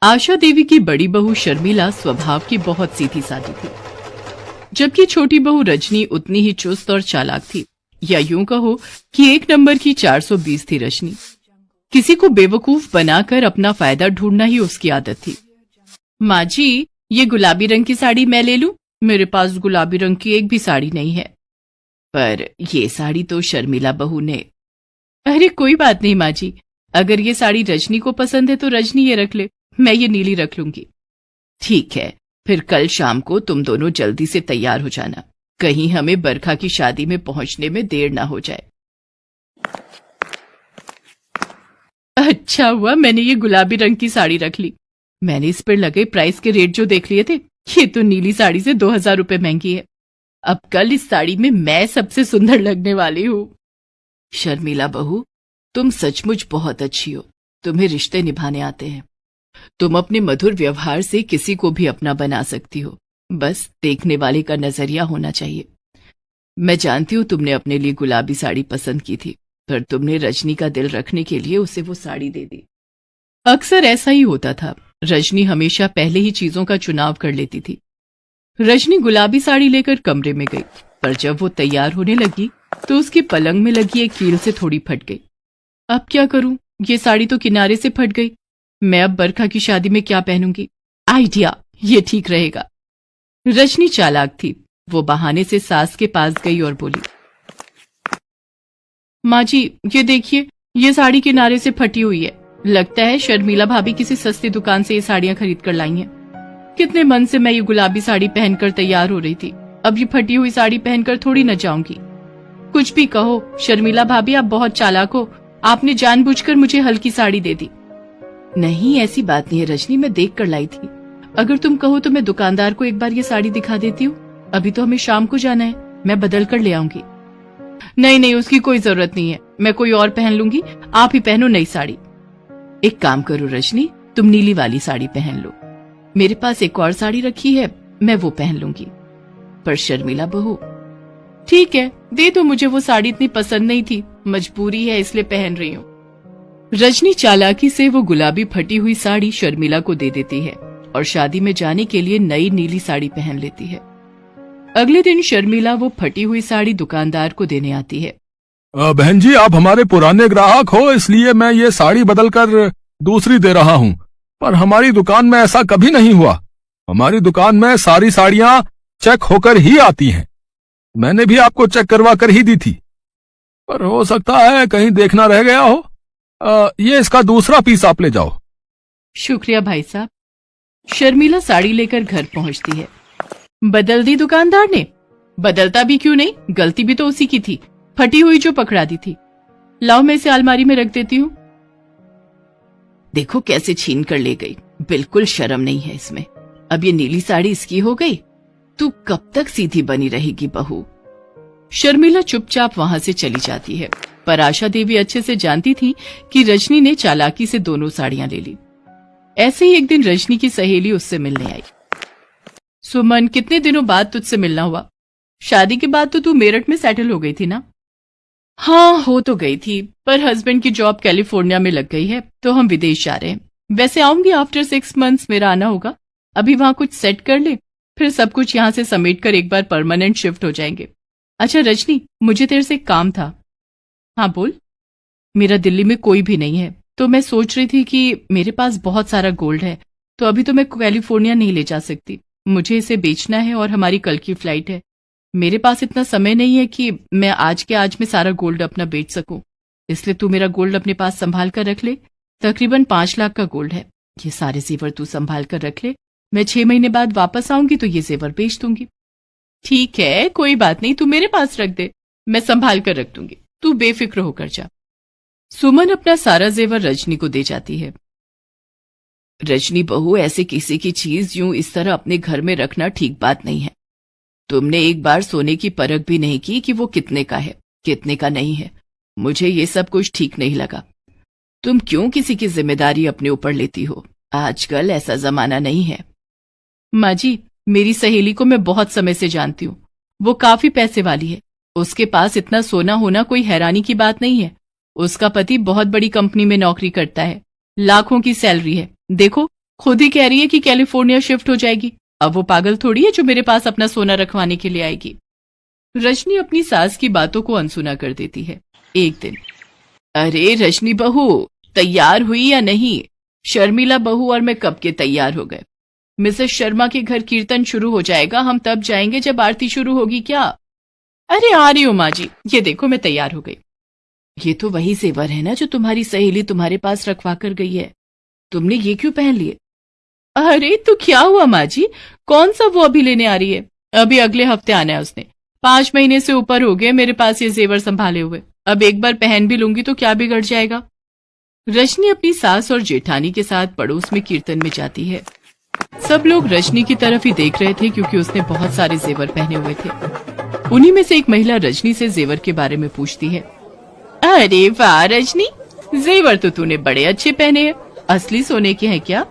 आशा देवी की बड़ी बहू शर्मिला स्वभाव की बहुत सीधी सादी थी, जबकि छोटी बहू रजनी उतनी ही चुस्त और चालाक थी, या यूं कहो कि एक नंबर की 420 थी रजनी। किसी को बेवकूफ बनाकर अपना फायदा ढूंढना ही उसकी आदत थी। माँ जी, ये गुलाबी रंग की साड़ी मैं ले लूं? मेरे पास गुलाबी रंग की एक भी साड़ी नहीं है। पर ये साड़ी तो शर्मिला बहू ने। अरे कोई बात नहीं माँ जी, अगर ये साड़ी रजनी को पसंद है तो रजनी ये रख ले, मैं ये नीली रख लूंगी। ठीक है, फिर कल शाम को तुम दोनों जल्दी से तैयार हो जाना, कहीं हमें बरखा की शादी में पहुंचने में देर ना हो जाए। अच्छा हुआ मैंने ये गुलाबी रंग की साड़ी रख ली। मैंने इस पर लगे प्राइस के रेट जो देख लिए थे, ये तो नीली साड़ी से 2000 रुपए महंगी है। अब कल इस साड़ी में मैं सबसे सुंदर लगने वाली हूँ। शर्मिला बहू, तुम सचमुच बहुत अच्छी हो, तुम्हें रिश्ते निभाने आते हैं। तुम अपने मधुर व्यवहार से किसी को भी अपना बना सकती हो, बस देखने वाले का नजरिया होना चाहिए। मैं जानती हूँ तुमने अपने लिए गुलाबी साड़ी पसंद की थी, पर तुमने रजनी का दिल रखने के लिए उसे वो साड़ी दे दी। अक्सर ऐसा ही होता था, रजनी हमेशा पहले ही चीजों का चुनाव कर लेती थी। रजनी गुलाबी साड़ी लेकर कमरे में गई, पर जब वो तैयार होने लगी तो उसकी पलंग में लगी एक कील से थोड़ी फट गई। अब क्या करूं, ये साड़ी तो किनारे से फट गई। मैं अब बरखा की शादी में क्या पहनूंगी? आइडिया, ये ठीक रहेगा। रजनी चालाक थी, वो बहाने से सास के पास गई और बोली, माँ जी ये देखिए, ये साड़ी किनारे से फटी हुई है। लगता है शर्मिला भाभी किसी सस्ती दुकान से ये साड़ियां खरीद कर लाई हैं। कितने मन से मैं ये गुलाबी साड़ी पहनकर तैयार हो रही थी, अब ये फटी हुई साड़ी पहनकर थोड़ी न जाऊंगी। कुछ भी कहो शर्मिला भाभी, आप बहुत चालाक हो, आपने जानबूझकर मुझे हल्की साड़ी दे दी। नहीं, ऐसी बात नहीं है रजनी, मैं देख कर लाई थी। अगर तुम कहो तो मैं दुकानदार को एक बार ये साड़ी दिखा देती हूँ। अभी तो हमें शाम को जाना है, मैं बदल कर ले आऊंगी। नहीं नहीं, उसकी कोई जरूरत नहीं है, मैं कोई और पहन लूंगी, आप ही पहनो नई साड़ी। एक काम करो रजनी, तुम नीली वाली साड़ी पहन लो, मेरे पास एक और साड़ी रखी है, मैं वो पहन लूंगी। पर शर्मिला बहू, ठीक है दे दो मुझे, वो साड़ी इतनी पसंद नहीं थी, मजबूरी है इसलिए पहन रही हूँ। रजनी चालाकी से वो गुलाबी फटी हुई साड़ी शर्मिला को दे देती है और शादी में जाने के लिए नई नीली साड़ी पहन लेती है। अगले दिन शर्मिला वो फटी हुई साड़ी दुकानदार को देने आती है। बहन जी, आप हमारे पुराने ग्राहक हो, इसलिए मैं ये साड़ी बदल कर दूसरी दे रहा हूँ, पर हमारी दुकान में ऐसा कभी नहीं हुआ। हमारी दुकान में सारी साड़ियाँ चेक होकर ही आती हैं। मैंने भी आपको चेक करवा कर ही दी थी, पर हो सकता है कहीं देखना रह गया हो। ये इसका दूसरा पीस आप ले जाओ। शुक्रिया भाई साहब। शर्मिला साड़ी लेकर घर पहुंचती है। बदल दी दुकानदार ने? बदलता भी क्यों नहीं, गलती भी तो उसी की थी, फटी हुई जो पकड़ा दी थी। लाओ मैं इसे अलमारी में रख देती हूँ। देखो कैसे छीन कर ले गई, बिल्कुल शर्म नहीं है इसमें। अब ये नीली साड़ी इसकी हो गई, तू कब तक सीधी बनी रहेगी बहू। शर्मिला चुपचाप वहां से चली जाती है, पर आशा देवी अच्छे से जानती थी कि रजनी ने चालाकी से दोनों साड़ियां ले ली। ऐसे ही एक दिन रजनी की सहेली उससे मिलने आई। सुमन, कितने दिनों बाद तुझसे मिलना हुआ। शादी के बाद तो तू मेरठ में सेटल हो गई थी ना? हाँ हो तो गई थी, पर हस्बैंड की जॉब कैलिफोर्निया में लग गई है, तो हम विदेश जा रहे हैं। वैसे आऊंगी आफ्टर 6 मंथ्स, मेरा आना होगा। अभी वहां कुछ सेट कर ले, फिर सब कुछ यहाँ से समेट कर एक बार परमानेंट शिफ्ट हो जाएंगे। अच्छा रजनी, मुझे तेरे से एक काम था। हाँ बोल। मेरा दिल्ली में कोई भी नहीं है, तो मैं सोच रही थी कि मेरे पास बहुत सारा गोल्ड है, तो अभी तो मैं कैलिफोर्निया नहीं ले जा सकती, मुझे इसे बेचना है और हमारी कल की फ्लाइट है। मेरे पास इतना समय नहीं है कि मैं आज के आज में सारा गोल्ड अपना बेच सकूं, इसलिए तू मेरा गोल्ड अपने पास संभाल कर रख ले। तकरीबन 5 लाख का गोल्ड है, ये सारे जेवर तू संभाल कर रख ले। मैं 6 महीने बाद वापस आऊंगी तो ये जेवर बेच दूंगी। ठीक है कोई बात नहीं, तू मेरे पास रख दे, मैं संभाल कर रख दूंगी, तू बेफिक्र होकर जा। सुमन अपना सारा जेवर रजनी को दे जाती है। रजनी बहू, ऐसे किसी की चीज यूं इस तरह अपने घर में रखना ठीक बात नहीं है। तुमने एक बार सोने की परख भी नहीं की कि वो कितने का है, कितने का नहीं है। मुझे ये सब कुछ ठीक नहीं लगा। तुम क्यों किसी की जिम्मेदारी अपने ऊपर लेती हो? आजकल ऐसा जमाना नहीं है। माँ जी, मेरी सहेली को मैं बहुत समय से जानती हूँ, वो काफी पैसे वाली है, उसके पास इतना सोना होना कोई हैरानी की बात नहीं है। उसका पति बहुत बड़ी कंपनी में नौकरी करता है, लाखों की सैलरी है। देखो खुद ही कह रही है कि कैलिफोर्निया शिफ्ट हो जाएगी। अब वो पागल थोड़ी है जो मेरे पास अपना सोना रखवाने के लिए आएगी। रजनी अपनी सास की बातों को अनसुना कर देती है। एक दिन, अरे रजनी बहू, तैयार हुई या नहीं? शर्मिला बहू और मैं कब के तैयार हो गए। मिसेस शर्मा के घर कीर्तन शुरू हो जाएगा, हम तब जाएंगे जब आरती शुरू होगी। क्या? अरे आ रही हूं माँ जी, ये देखो मैं तैयार हो गई। ये तो वही जेवर है ना जो तुम्हारी सहेली तुम्हारे पास रखवा कर गई है, तुमने ये क्यों पहन लिए? अरे तो क्या हुआ माँ जी, कौन सा वो अभी लेने आ रही है? अभी अगले हफ्ते आना है उसने। 5 महीने से ऊपर हो गए मेरे पास ये जेवर संभाले हुए, अब एक बार पहन भी लूंगी तो क्या बिगड़ जाएगा। रजनी अपनी सास और जेठानी के साथ पड़ोस में कीर्तन में जाती है। सब लोग रजनी की तरफ ही देख रहे थे क्योंकि उसने बहुत सारे जेवर पहने हुए थे। उन्हीं में से एक महिला रजनी से जेवर के बारे में पूछती है। अरे वाह रजनी, जेवर तो तूने बड़े अच्छे पहने हैं, असली सोने के हैं क्या?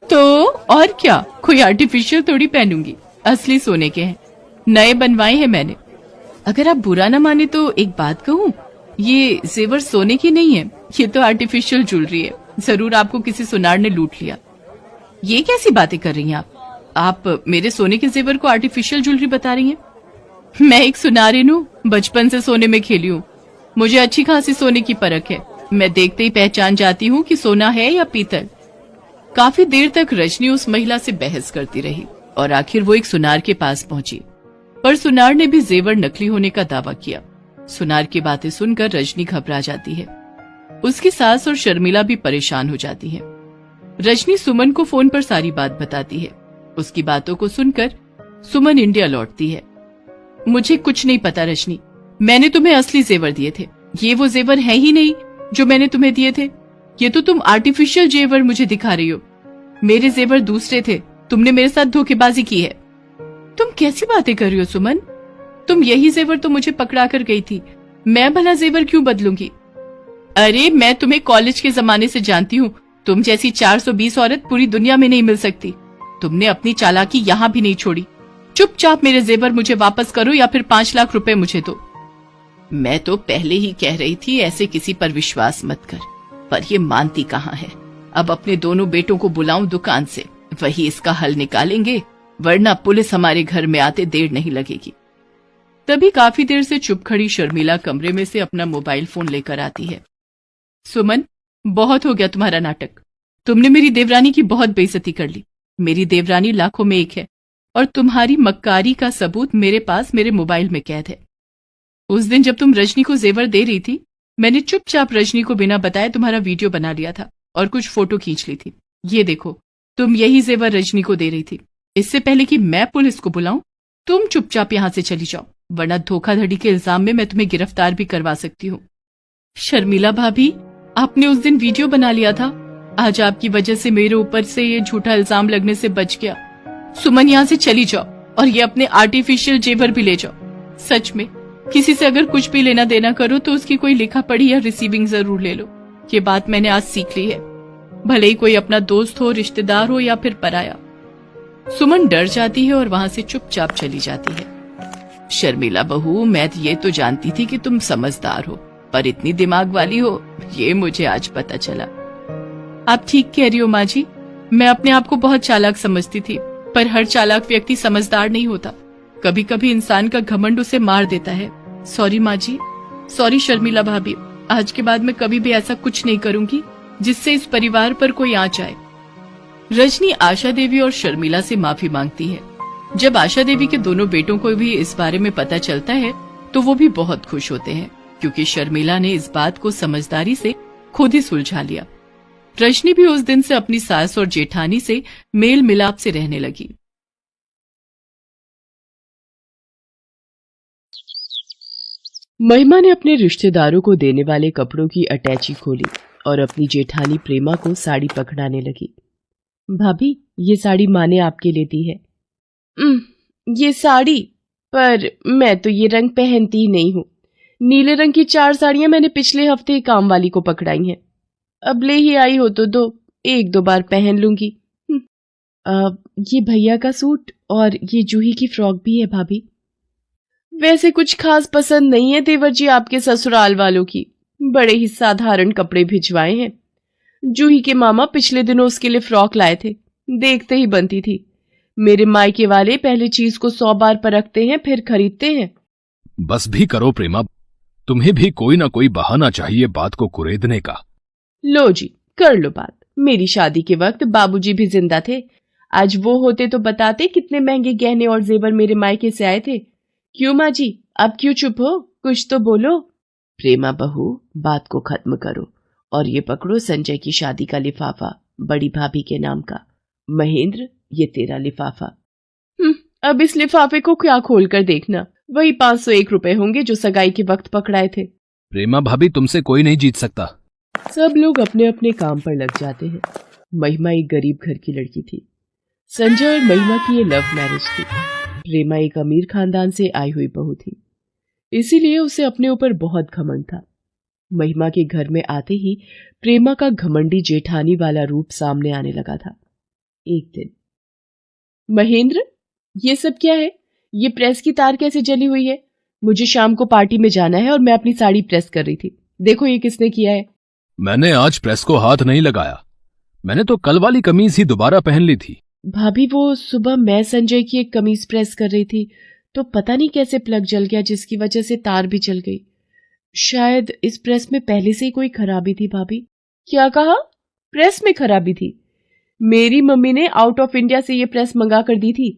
तो और क्या, कोई आर्टिफिशियल थोड़ी पहनूंगी, असली सोने के हैं, नए बनवाए हैं मैंने। अगर आप बुरा ना माने तो एक बात कहूँ, ये जेवर सोने की नहीं है, ये तो आर्टिफिशियल ज्वेलरी है, जरूर आपको किसी सुनार ने लूट लिया। ये कैसी बातें कर रही हैं आप मेरे सोने के जेवर को आर्टिफिशियल ज्वेलरी बता रही हैं? मैं एक सुनारिन हूँ, बचपन से सोने में खेली हूँ, मुझे अच्छी खासी सोने की परख है, मैं देखते ही पहचान जाती हूँ कि सोना है या पीतल। काफी देर तक रजनी उस महिला से बहस करती रही और आखिर वो एक सुनार के पास पहुंची, पर सुनार ने भी जेवर नकली होने का दावा किया। सुनार की बातें सुनकर रजनी घबरा जाती है, उसकी सास और शर्मिला भी परेशान हो जाती हैं। रजनी सुमन को फोन पर सारी बात बताती है। उसकी बातों को सुनकर सुमन इंडिया लौटती है। मुझे कुछ नहीं पता रजनी, मैंने तुम्हें असली जेवर दिए थे, ये वो जेवर है ही नहीं जो मैंने तुम्हें दिए थे, ये तो तुम आर्टिफिशियल जेवर मुझे दिखा रही हो। मेरे जेवर दूसरे थे, तुमने मेरे साथ धोखेबाजी की है। तुम कैसी बातें कर रही हो सुमन, तुम यही जेवर तो मुझे पकड़ा कर गई थी, मैं भला जेवर क्यों बदलूंगी? अरे मैं तुम्हें कॉलेज के जमाने से जानती हूँ, तुम जैसी 420 औरत पूरी दुनिया में नहीं मिल सकती। तुमने अपनी चालाकी यहाँ भी नहीं छोड़ी। चुपचाप मेरे जेवर मुझे वापस करो या फिर 5 लाख रुपए मुझे दो। मैं तो पहले ही कह रही थी ऐसे किसी पर विश्वास मत कर, पर ये मानती कहाँ है। अब अपने दोनों बेटों को बुलाऊं दुकान से, वही इसका हल निकालेंगे, वरना पुलिस हमारे घर में आते देर नहीं लगेगी। तभी काफी देर से चुप खड़ी शर्मिला कमरे में से अपना मोबाइल फोन लेकर आती है। सुमन, बहुत हो गया तुम्हारा नाटक, तुमने मेरी देवरानी की बहुत बेइज्जती कर ली। मेरी देवरानी लाखों में एक है और तुम्हारी मक्कारी का सबूत मेरे पास मेरे मोबाइल में कैद है। उस दिन जब तुम रजनी को जेवर दे रही थी, मैंने चुपचाप रजनी को बिना बताए तुम्हारा वीडियो बना लिया था और कुछ फोटो खींच ली थी। ये देखो, तुम यही जेवर रजनी को दे रही थी। इससे पहले कि मैं पुलिस को बुलाऊं, तुम चुपचाप यहाँ से चली जाओ, वरना धोखाधड़ी के इल्जाम में मैं तुम्हें गिरफ्तार भी करवा सकती हूँ। शर्मिला भाभी, आपने उस दिन वीडियो बना लिया था, आज आपकी वजह से मेरे ऊपर से ये झूठा इल्जाम लगने से बच गया। सुमन, यहाँ से चली जाओ और ये अपने आर्टिफिशियल जेवर भी ले जाओ। सच में किसी से अगर कुछ भी लेना देना करो तो उसकी कोई लिखा पढ़ी या रिसीविंग जरूर ले लो। ये बात मैंने आज सीख ली है, भले ही कोई अपना दोस्त हो, रिश्तेदार हो या फिर पराया। सुमन डर जाती है और वहां से चुपचाप चली जाती है। शर्मिला बहू, मैं ये तो जानती थी कि तुम समझदार हो, पर इतनी दिमाग वाली हो ये मुझे आज पता चला। आप ठीक कह रही हो माँ जी, मैं अपने आप को बहुत चालाक समझती थी, पर हर चालाक व्यक्ति समझदार नहीं होता। कभी कभी इंसान का घमंड उसे मार देता है। सॉरी माँ जी, सॉरी शर्मिला भाभी, आज के बाद मैं कभी भी ऐसा कुछ नहीं करूंगी जिससे इस परिवार पर कोई आंच आए। रजनी आशा देवी और शर्मिला से माफी मांगती है। जब आशा देवी के दोनों बेटों को भी इस बारे में पता चलता है तो वो भी बहुत खुश होते हैं, क्योंकि शर्मिला ने इस बात को समझदारी से खुद ही सुलझा लिया। रजनी भी उस दिन से अपनी सास और जेठानी से मेल मिलाप से रहने लगी। महिमा ने अपने रिश्तेदारों को देने वाले कपड़ों की अटैची खोली और अपनी जेठानी प्रेमा को साड़ी पकड़ाने लगी। भाभी, ये साड़ी माँ ने आपके लिए दी है। ये साड़ी? पर मैं तो ये रंग पहनती ही नहीं हूँ। नीले रंग की 4 साड़ियां मैंने पिछले हफ्ते ही काम वाली को पकड़ाई हैं। अब ले ही आई हो तो दो, 1-2 बार पहन लूंगी। ये भैया का सूट और ये जूही की फ्रॉक भी है भाभी। वैसे कुछ खास पसंद नहीं है देवर जी आपके ससुराल वालों की, बड़े ही साधारण कपड़े भिजवाए हैं। जूही के मामा पिछले दिनों उसके लिए फ्रॉक लाए थे, देखते ही बनती थी। मेरे मायके वाले पहले चीज को 100 बार परखते हैं फिर खरीदते हैं। बस भी करो प्रेमा, तुम्हें भी कोई ना कोई बहाना चाहिए बात को कुरेदने का। लो जी, कर लो बात। मेरी शादी के वक्त बाबूजी भी जिंदा थे। आज वो होते तो बताते कितने महंगे गहने और जेवर मेरे मायके से आए थे। क्यों माँ जी, अब क्यों चुप हो? कुछ तो बोलो। प्रेमा बहू, बात को खत्म करो और ये पकड़ो संजय की शादी का लिफाफा, बड़ी भाभी के नाम का। महेंद्र, ये तेरा लिफाफा। अब इस लिफाफे को क्या खोल कर देखना, वही 501 रुपए होंगे जो सगाई के वक्त पकड़ाए थे। प्रेमा भाभी, तुमसे कोई नहीं जीत सकता। सब लोग अपने अपने काम पर लग जाते हैं। महिमा एक गरीब घर की लड़की थी। संजय और महिमा की ये लव मैरिज थी। प्रेमा एक अमीर खानदान से आई हुई बहू थी, इसीलिए उसे अपने ऊपर बहुत घमंड था। महिमा के घर में आते ही प्रेमा का घमंडी जेठानी वाला रूप सामने आने लगा था। एक दिन, महेंद्र, ये सब क्या है? ये प्रेस की तार कैसे जली हुई है? मुझे शाम को पार्टी में जाना है और मैं अपनी साड़ी प्रेस कर रही थी। देखो ये किसने किया है। मैंने आज प्रेस को हाथ नहीं लगाया। मैंने तो कल वाली कमीज ही दोबारा पहन ली थी। भाभी, वो सुबह मैं संजय की एक कमीज प्रेस कर रही थी तो पता नहीं कैसे प्लग जल गया, जिसकी वजह से तार भी जल गई। शायद इस प्रेस में पहले से ही कोई खराबी थी। भाभी, क्या कहा? प्रेस में खराबी थी? मेरी मम्मी ने आउट ऑफ इंडिया से ये प्रेस मंगा कर दी थी।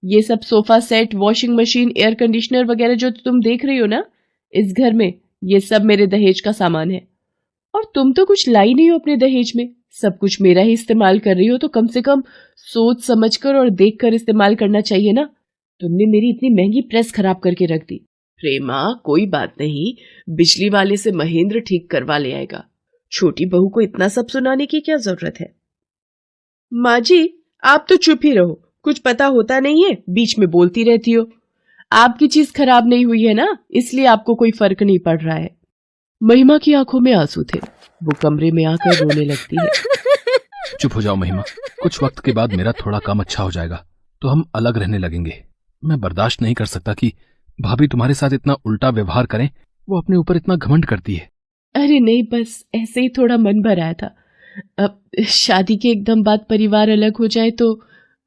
ये सब sofa set, washing machine, air conditioner वगैरह जो तुम देख रही हो ना इस घर में, ये सब मेरे दहेज का सामान है। और तुम तो कुछ लाई नहीं हो अपने दहेज में, सब कुछ मेरा ही इस्तेमाल कर रही हो, तो कम से कम सोच समझकर और देखकर इस्तेमाल करना चाहिए ना। तुमने मेरी इतनी महंगी प्रेस खराब करके रख दी। प्रेमा, कोई बात नहीं, बिजली वाले से महेंद्र ठीक करवा ले आएगा। छोटी बहू को इतना सब सुनाने की क्या जरूरत है? माँ जी, आप तो चुप ही रहो, कुछ पता होता नहीं है, बीच में बोलती रहती हो। आपकी चीज खराब नहीं हुई है ना, इसलिए आपको कोई फर्क नहीं पड़ रहा है। महिमा की आंखों में आंसू थे। वो कमरे में आकर रोने लगती है। चुप हो जाओ महिमा, कुछ वक्त के बाद मेरा थोड़ा काम अच्छा हो जाएगा तो हम अलग रहने लगेंगे। मैं बर्दाश्त नहीं कर सकता कि भाभी तुम्हारे साथ इतना उल्टा व्यवहार करें। वो अपने ऊपर इतना घमंड करती है। अरे नहीं, बस ऐसे ही थोड़ा मन भर आया था। अब शादी के एकदम बाद परिवार अलग हो जाए तो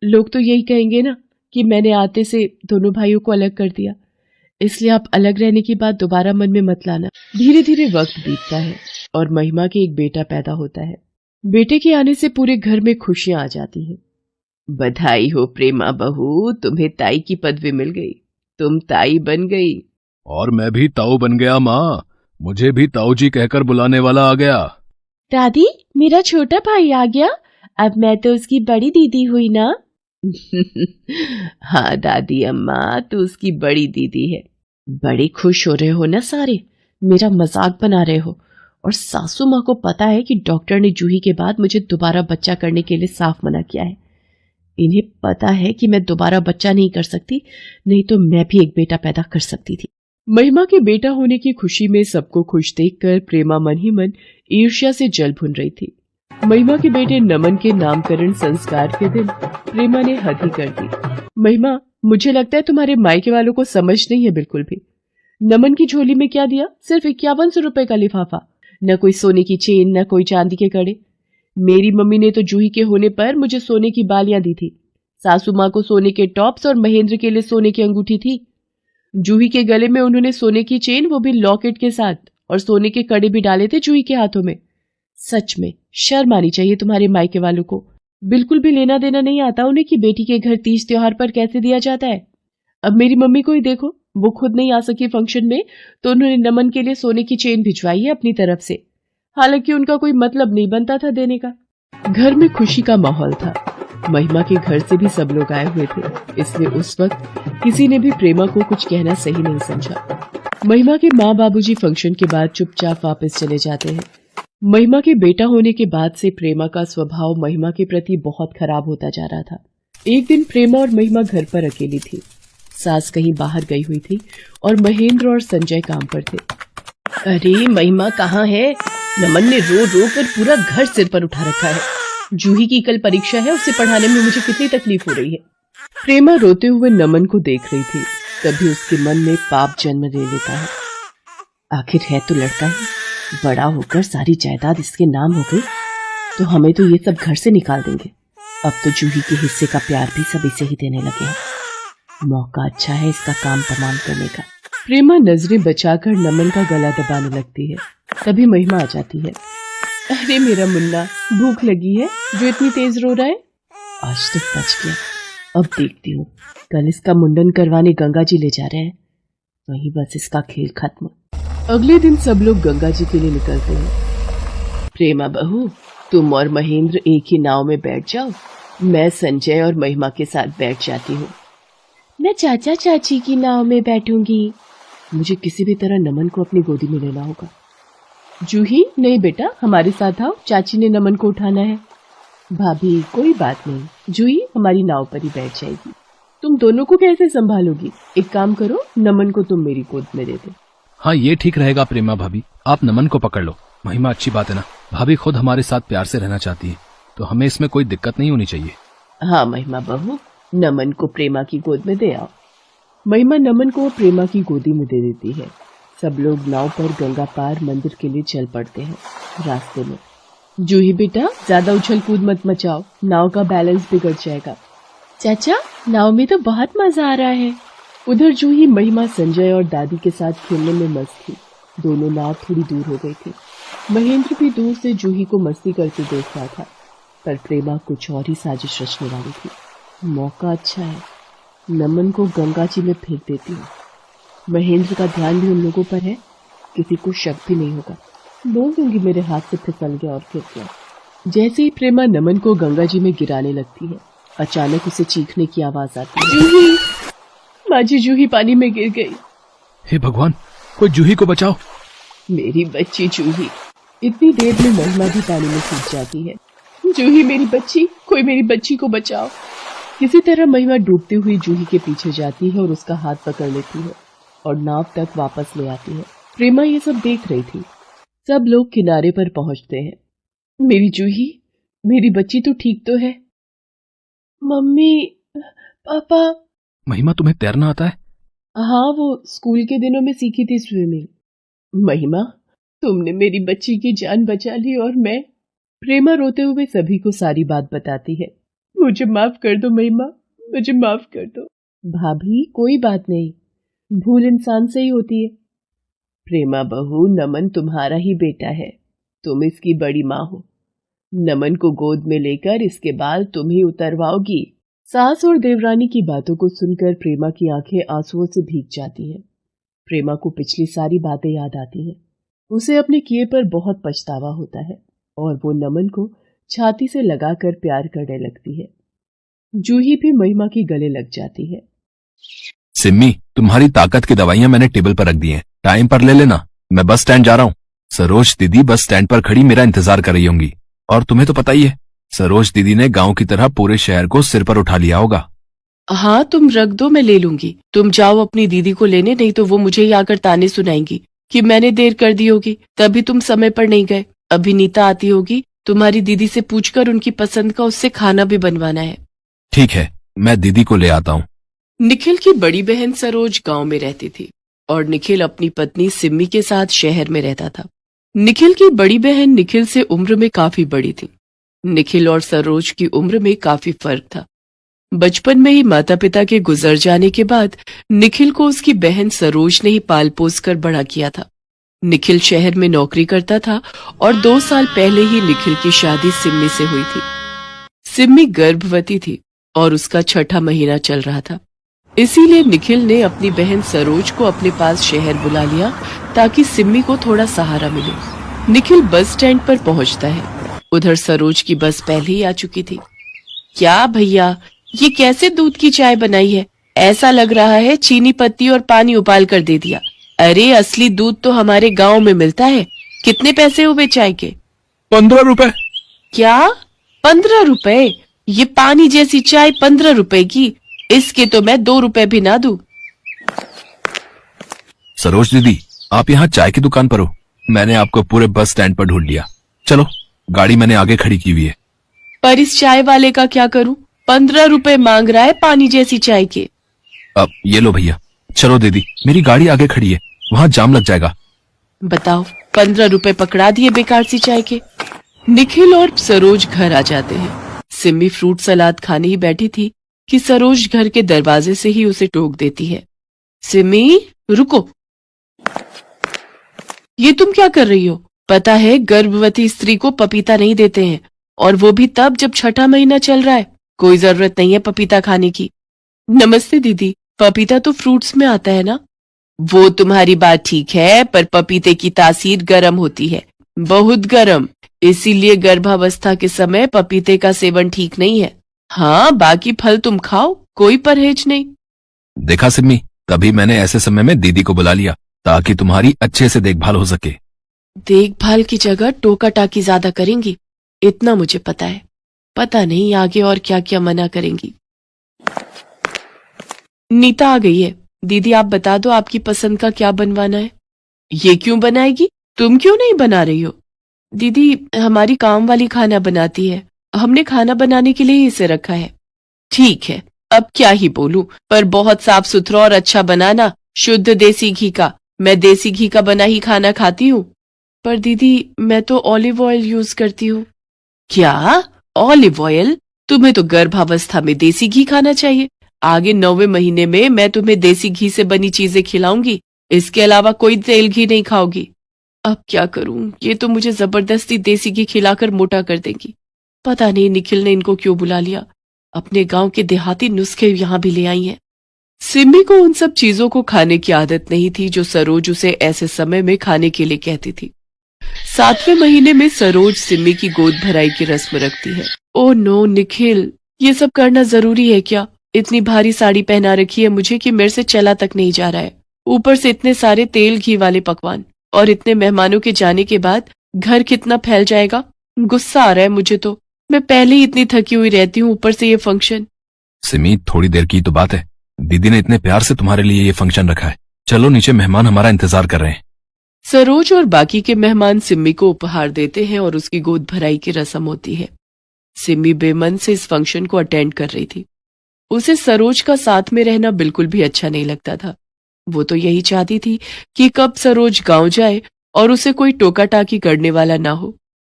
लोग तो यही कहेंगे ना कि मैंने आते से दोनों भाइयों को अलग कर दिया। इसलिए आप अलग रहने की बात दोबारा मन में मत लाना। धीरे धीरे वक्त बीतता है और महिमा के एक बेटा पैदा होता है। बेटे के आने से पूरे घर में खुशियां आ जाती हैं। बधाई हो प्रेमा बहू, तुम्हें ताई की पदवी मिल गई, तुम ताई बन गई। और मैं भी ताऊ बन गया माँ, मुझे भी ताऊ जी कहकर बुलाने वाला आ गया। दादी, मेरा छोटा भाई आ गया, अब मैं तो उसकी बड़ी दीदी हुई ना। हाँ दादी अम्मा, तू उसकी बड़ी दीदी है। बड़े खुश हो रहे हो ना सारे, मेरा मजाक बना रहे हो। और सासू माँ को पता है कि डॉक्टर ने जूही के बाद मुझे दोबारा बच्चा करने के लिए साफ मना किया है। इन्हें पता है कि मैं दोबारा बच्चा नहीं कर सकती, नहीं तो मैं भी एक बेटा पैदा कर सकती थी। महिमा के बेटा होने की खुशी में सबको खुश देखकर प्रेमा मन ही मन ईर्ष्या से जल भुन रही थी। महिमा के बेटे नमन के नामकरण संस्कार के दिन प्रेमा ने हद ही कर दी। महिमा, मुझे लगता है तुम्हारे मायके वालों को समझ नहीं है बिल्कुल भी। नमन की झोली में क्या दिया? सिर्फ 5100 रुपए का लिफाफा। न कोई सोने की चेन, न कोई चांदी के कड़े। मेरी मम्मी ने तो जूही के होने पर मुझे सोने की बालियां दी थी। सासू माँ को सोने के टॉप्स और महेंद्र के लिए सोने की अंगूठी थी। जूही के गले में उन्होंने सोने की चेन, वो भी लॉकेट के साथ, और सोने के कड़े भी डाले थे जूही के हाथों में। सच में शर्म आनी चाहिए तुम्हारे मायके वालों को। बिल्कुल भी लेना देना नहीं आता उन्हें कि बेटी के घर तीज त्योहार पर कैसे दिया जाता है। अब मेरी मम्मी को ही देखो, वो खुद नहीं आ सकी फंक्शन में तो उन्होंने नमन के लिए सोने की चेन भिजवाई है अपनी तरफ से। हालांकि उनका कोई मतलब नहीं बनता था देने का। घर में खुशी का माहौल था। महिमा के घर से भी सब लोग आए हुए थे, इसलिए उस वक्त किसी ने भी प्रेमा को कुछ कहना सही नहीं समझा। महिमा के माँ बाबूजी फंक्शन के बाद चुपचाप वापस चले जाते हैं। महिमा के बेटा होने के बाद से प्रेमा का स्वभाव महिमा के प्रति बहुत खराब होता जा रहा था। एक दिन प्रेमा और महिमा घर पर अकेली थी। सास कहीं बाहर गई हुई थी और महेंद्र और संजय काम पर थे। अरे महिमा कहाँ है? नमन ने रो रो कर पूरा घर सिर पर उठा रखा है। जूही की कल परीक्षा है, उसे पढ़ाने में मुझे कितनी तकलीफ हो रही है। प्रेमा रोते हुए नमन को देख रही थी। तभी उसके मन में पाप जन्म ले लेता है। आखिर है तो लड़का ही, बड़ा होकर सारी जायदाद इसके नाम हो गई तो हमें तो ये सब घर से निकाल देंगे। अब तो जूही के हिस्से का प्यार भी सब इसे ही देने लगे हैं। मौका अच्छा है इसका काम तमाम करने का। प्रेमा नजरें बचाकर नमन का गला दबाने लगती है। तभी महिमा आ जाती है। अरे मेरा मुन्ना, भूख लगी है जो इतनी तेज रो रहा है? आज तो बच गया। अब देखती हूँ, कल इसका मुंडन करवाने गंगा जी ले जा रहे हैं, वही बस इसका खेल खत्म। अगले दिन सब लोग गंगा जी के लिए निकलते हैं। प्रेमा बहू, तुम और महेंद्र एक ही नाव में बैठ जाओ, मैं संजय और महिमा के साथ बैठ जाती हूँ। मैं चाचा चाची की नाव में बैठूंगी। मुझे किसी भी तरह नमन को अपनी गोदी में लेना होगा। जूही, नहीं बेटा, हमारे साथ आओ, चाची ने नमन को उठाना है। भाभी, कोई बात नहीं, जूही हमारी नाव पर ही बैठ जाएगी। तुम दोनों को कैसे संभालोगी? एक काम करो, नमन को तुम मेरी गोद में दे दो। हाँ, ये ठीक रहेगा प्रेमा भाभी, आप नमन को पकड़ लो। महिमा, अच्छी बात है ना, भाभी खुद हमारे साथ प्यार से रहना चाहती है, तो हमें इसमें कोई दिक्कत नहीं होनी चाहिए। हाँ महिमा बहू, नमन को प्रेमा की गोद में दे आओ। महिमा नमन को प्रेमा की गोदी में दे देती है। सब लोग नाव पर गंगा पार मंदिर के लिए चल पड़ते हैं। रास्ते में, जूही बेटा, ज्यादा उछल कूद मत मचाओ, नाव का बैलेंस बिगड़ जाएगा। चाचा, नाव में तो बहुत मजा आ रहा है। उधर जूही महिमा, संजय और दादी के साथ खेलने में मस्त थी। दोनों नाव थोड़ी दूर हो गई थी। महेंद्र भी दूर से जूही को मस्ती करते देख रहा था, पर प्रेमा कुछ और ही साजिश रचने वाली थी। मौका अच्छा है, नमन को गंगा जी में फेंक देती हूँ। महेंद्र का ध्यान भी उन लोगों पर है, किसी को शक भी नहीं होगा। बोल दूंगी मेरे हाथ से फिसल गया और गिर गया। जैसे ही प्रेमा नमन को गंगा जी में गिराने लगती है, अचानक उसे चीखने की आवाज आती है। जूही, माझी जूही पानी में गिर गई। हे भगवान, कोई जूही को बचाओ। मेरी बच्ची जूही। इतनी देर में महिमा भी पानी में कूद जाती है। जूही मेरी बच्ची, कोई मेरी बच्ची को बचाओ। किसी तरह महिमा डूबती हुई जूही के पीछे जाती है और उसका हाथ पकड़ लेती है और नाव तक वापस ले आती है। प्रेमा ये सब देख रही थी। सब लोग किनारे पर पहुंचते हैं। मेरी जूही, मेरी बच्ची तो ठीक तो है? मम्मी, पापा। महिमा, तुम्हें तैरना आता है? हाँ, वो स्कूल के दिनों में सीखी थी स्विमिंग। महिमा, तुमने मेरी बच्ची की जान बचा ली और मैं। प्रेमा रोते हुए सभी को सारी बात बताती है। मुझे माफ कर दो महिमा, मुझे माफ कर दो। भाभी, कोई बात नहीं, भूल इंसान से ही होती है। प्रेमा बहू, नमन तुम्हारा ही बेटा है, तुम इसकी बड़ी माँ हो। नमन को गोद में लेकर इसके बाल तुम ही उतरवाओगी। सास और देवरानी की बातों को सुनकर प्रेमा की आंखें आंसुओं से भीग जाती हैं। प्रेमा को पिछली सारी बातें याद आती हैं। उसे अपने किए पर बहुत पछतावा होता है और वो नमन को छाती से लगाकर प्यार करने लगती है। जूही भी महिमा की गले लग जाती है। सिम्मी, तुम्हारी ताकत की दवाइयां मैंने टेबल पर रख दी हैं, टाइम पर ले लेना। मैं बस स्टैंड जा रहा हूँ। सरोज दीदी बस स्टैंड पर खड़ी मेरा इंतजार कर रही होंगी। और तुम्हें तो पता ही है, सरोज दीदी ने गांव की तरह पूरे शहर को सिर पर उठा लिया होगा। हाँ, तुम रख दो, मैं ले लूंगी। तुम जाओ अपनी दीदी को लेने, नहीं तो वो मुझे ही आकर ताने सुनाएंगी कि मैंने देर कर दी होगी, तभी तुम समय पर नहीं गए। अभी नीता आती होगी, तुम्हारी दीदी से पूछकर उनकी पसंद का उससे खाना भी बनवाना है। ठीक है, मैं दीदी को ले आता हूँ। निखिल की बड़ी बहन सरोज गांव में रहती थी और निखिल अपनी पत्नी सिम्मी के साथ शहर में रहता था। निखिल की बड़ी बहन निखिल से उम्र में काफी बड़ी थी। निखिल और सरोज की उम्र में काफी फर्क था। बचपन में ही माता पिता के गुजर जाने के बाद निखिल को उसकी बहन सरोज ने ही पाल पोस कर बड़ा किया था। निखिल शहर में नौकरी करता था और 2 साल पहले ही निखिल की शादी सिम्मी से हुई थी। सिम्मी गर्भवती थी और उसका 6ठा महीना चल रहा था। इसीलिए निखिल ने अपनी बहन सरोज को अपने पास शहर बुला लिया ताकि सिम्मी को थोड़ा सहारा मिले। निखिल बस स्टैंड पर पहुंचता है। उधर सरोज की बस पहले ही आ चुकी थी। क्या भैया, ये कैसे दूध की चाय बनाई है? ऐसा लग रहा है चीनी पत्ती और पानी उबाल कर दे दिया। अरे असली दूध तो हमारे गांव में मिलता है। कितने पैसे हुए चाय के? 15 रुपए। क्या 15 रुपए? ये पानी जैसी चाय 15 रुपए की? इसके तो मैं 2 रुपए भी ना दूं। सरोज दीदी, आप यहाँ चाय की दुकान पर हो? मैंने आपको पूरे बस स्टैंड पर ढूंढ लिया। चलो, गाड़ी मैंने आगे खड़ी की हुई है। पर इस चाय वाले का क्या करूं? 15 रुपए मांग रहा है पानी जैसी चाय के। अब ये लो भैया। चलो दीदी, मेरी गाड़ी आगे खड़ी है, वहाँ जाम लग जाएगा। बताओ, 15 रुपए पकड़ा दिए बेकार सी चाय के। निखिल और सरोज घर आ जाते हैं। सिमी फ्रूट सलाद खाने ही बैठी थी कि सरोज घर के दरवाजे से ही उसे टोक देती है। सिमी, रुको। ये तुम क्या कर रही हो? पता है गर्भवती स्त्री को पपीता नहीं देते हैं, और वो भी तब जब छठा महीना चल रहा है। कोई जरूरत नहीं है पपीता खाने की। नमस्ते दीदी, पपीता तो फ्रूट्स में आता है ना? वो तुम्हारी बात ठीक है, पर पपीते की तासीर गर्म होती है, बहुत गर्म। इसीलिए गर्भावस्था के समय पपीते का सेवन ठीक नहीं है। हाँ, बाकी फल तुम खाओ, कोई परहेज नहीं। देखा सिम्मी, तभी मैंने ऐसे समय में दीदी को बुला लिया ताकि तुम्हारी अच्छे से देखभाल हो सके। देखभाल की जगह टोका टाकी ज्यादा करेंगी, इतना मुझे पता है। पता नहीं आगे और क्या क्या मना करेंगी। नीता आ गई है। दीदी आप बता दो आपकी पसंद का क्या बनवाना है। ये क्यों बनाएगी? तुम क्यों नहीं बना रही हो? दीदी हमारी काम वाली खाना बनाती है, हमने खाना बनाने के लिए ही इसे रखा है। ठीक है, अब क्या ही बोलूं, पर बहुत साफ सुथरा और अच्छा बनाना, शुद्ध देसी घी का। मैं देसी घी का बना ही खाना खाती हूँ। पर दीदी मैं तो ऑलिव ऑयल यूज करती हूँ। क्या? Olive oil? तुम्हें तो गर्भावस्था में देसी घी खाना चाहिए। आगे 9वें महीने में मैं तुम्हें देसी घी से बनी चीजें खिलाऊंगी, इसके अलावा कोई तेल घी नहीं खाओगी। अब क्या करूं, ये तो मुझे जबरदस्ती देसी घी खिलाकर मोटा कर देंगी। पता नहीं निखिल ने इनको क्यों बुला लिया, अपने गांव के देहाती नुस्खे यहाँ भी ले आई हैं। सिमी को उन सब चीजों को खाने की आदत नहीं थी जो सरोज उसे ऐसे समय में खाने के लिए कहती थी। 7वें महीने में सरोज सिमी की गोद भराई की रस्म रखती है। ओ नो निखिल, ये सब करना जरूरी है क्या? इतनी भारी साड़ी पहना रखी है मुझे कि मेरे से चला तक नहीं जा रहा है। ऊपर से इतने सारे तेल घी वाले पकवान, और इतने मेहमानों के जाने के बाद घर कितना फैल जाएगा। गुस्सा आ रहा है मुझे तो। मैं पहले ही इतनी थकी हुई रहती हूँ, ऊपर से ये फंक्शन। सिमी, थोड़ी देर की तो बात है, दीदी ने इतने प्यार से तुम्हारे लिए ये फंक्शन रखा है। चलो नीचे, मेहमान हमारा इंतजार कर रहे हैं। सरोज और बाकी के मेहमान सिमी को उपहार देते हैं और उसकी गोद भराई की रस्म होती है। सिमी बेमन से इस फंक्शन को अटेंड कर रही थी। उसे सरोज का साथ में रहना बिल्कुल भी अच्छा नहीं लगता था। वो तो यही चाहती थी कि कब सरोज गांव जाए और उसे कोई टोका टाकी करने वाला ना हो।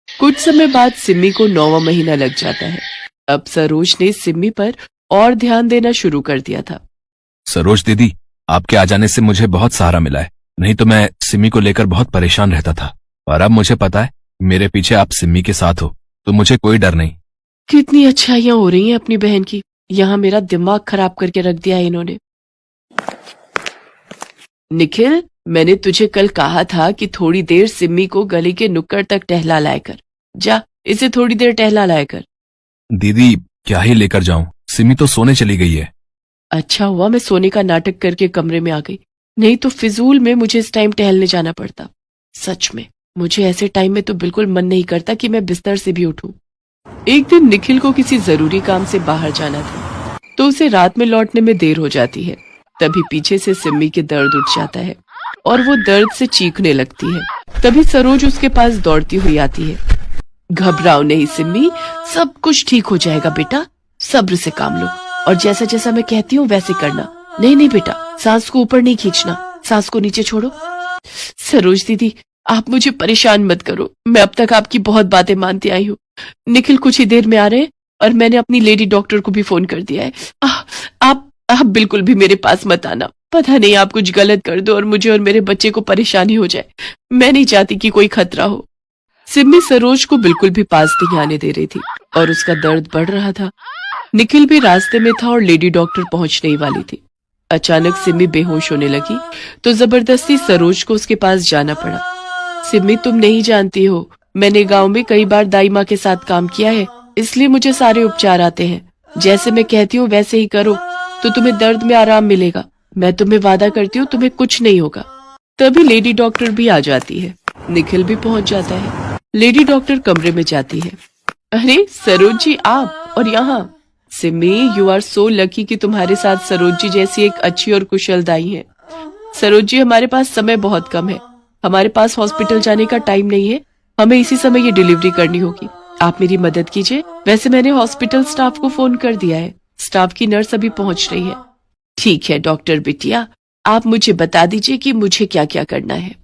कुछ समय बाद सिमी को 9वां महीना लग जाता है। अब सरोज ने सिमी पर और ध्यान देना शुरू कर दिया था। सरोज दीदी, आपके आ जाने से मुझे बहुत सहारा मिला है, नहीं तो मैं सिमी को लेकर बहुत परेशान रहता था। और अब मुझे पता है मेरे पीछे आप सिमी के साथ हो, तो मुझे कोई डर नहीं। कितनी अच्छाइयां हो रही हैं अपनी बहन की। यहाँ मेरा दिमाग खराब करके रख दिया है इन्होंने। निखिल, मैंने तुझे कल कहा था कि थोड़ी देर सिमी को गली के नुक्कड़ तक टहला लाया कर। जा, इसे थोड़ी देर टहला लाया कर। दीदी क्या ही लेकर जाऊं, सिमी तो सोने चली गई है। अच्छा हुआ मैं सोने का नाटक करके कमरे में आ गई, नहीं तो फिजूल में मुझे इस टाइम टहलने जाना पड़ता। सच में मुझे ऐसे टाइम में तो बिल्कुल मन नहीं करता कि मैं बिस्तर से भी उठूं। एक दिन निखिल को किसी जरूरी काम से बाहर जाना था, तो उसे रात में लौटने में देर हो जाती है। तभी पीछे से सिमी के दर्द उठ जाता है और वो दर्द से चीखने लगती है। तभी सरोज उसके पास दौड़ती हुई आती है। घबराओ नहीं सिमी, सब कुछ ठीक हो जाएगा बेटा, सब्र से काम लो, और जैसा जैसा मैं कहती हूँ वैसे करना। नहीं नहीं बेटा, सांस को ऊपर नहीं खींचना, सांस को नीचे छोड़ो। सरोज दीदी, आप मुझे परेशान मत करो, मैं अब तक आपकी बहुत बातें मानती आई हूँ। निखिल कुछ ही देर में आ रहे हैं और मैंने अपनी लेडी डॉक्टर को भी फोन कर दिया है। आप बिल्कुल भी मेरे पास मत आना। पता नहीं आप कुछ गलत कर दो और मुझे और मेरे बच्चे को परेशानी हो जाए। मैं नहीं चाहती कि कोई खतरा हो। सिमी सरोज को बिल्कुल भी पास नहीं आने दे रही थी और उसका दर्द बढ़ रहा था। निखिल भी रास्ते में था और लेडी डॉक्टर पहुंचने ही वाली थी। अचानक सिमी बेहोश होने लगी तो जबरदस्ती सरोज को उसके पास जाना पड़ा। सिमी, तुम नहीं जानती हो, मैंने गांव में कई बार दाई माँ के साथ काम किया है, इसलिए मुझे सारे उपचार आते हैं। जैसे मैं कहती हूँ वैसे ही करो तो तुम्हें दर्द में आराम मिलेगा। मैं तुम्हें वादा करती हूँ तुम्हें कुछ नहीं होगा। तभी लेडी डॉक्टर भी आ जाती है। निखिल भी पहुंच जाता है। लेडी डॉक्टर कमरे में जाती है। अरे सरोज जी, आप और यहाँ। Simi, you are so lucky कि तुम्हारे साथ सरोज जी जैसी एक अच्छी और कुशल दाई है। सरोज जी, हमारे पास समय बहुत कम है, हमारे पास हॉस्पिटल जाने का टाइम नहीं है, हमें इसी समय ये डिलीवरी करनी होगी। आप मेरी मदद कीजिए। वैसे मैंने हॉस्पिटल स्टाफ को फोन कर दिया है, स्टाफ की नर्स अभी पहुंच रही है। ठीक है डॉक्टर बिटिया, आप मुझे बता दीजिए कि मुझे क्या क्या करना है।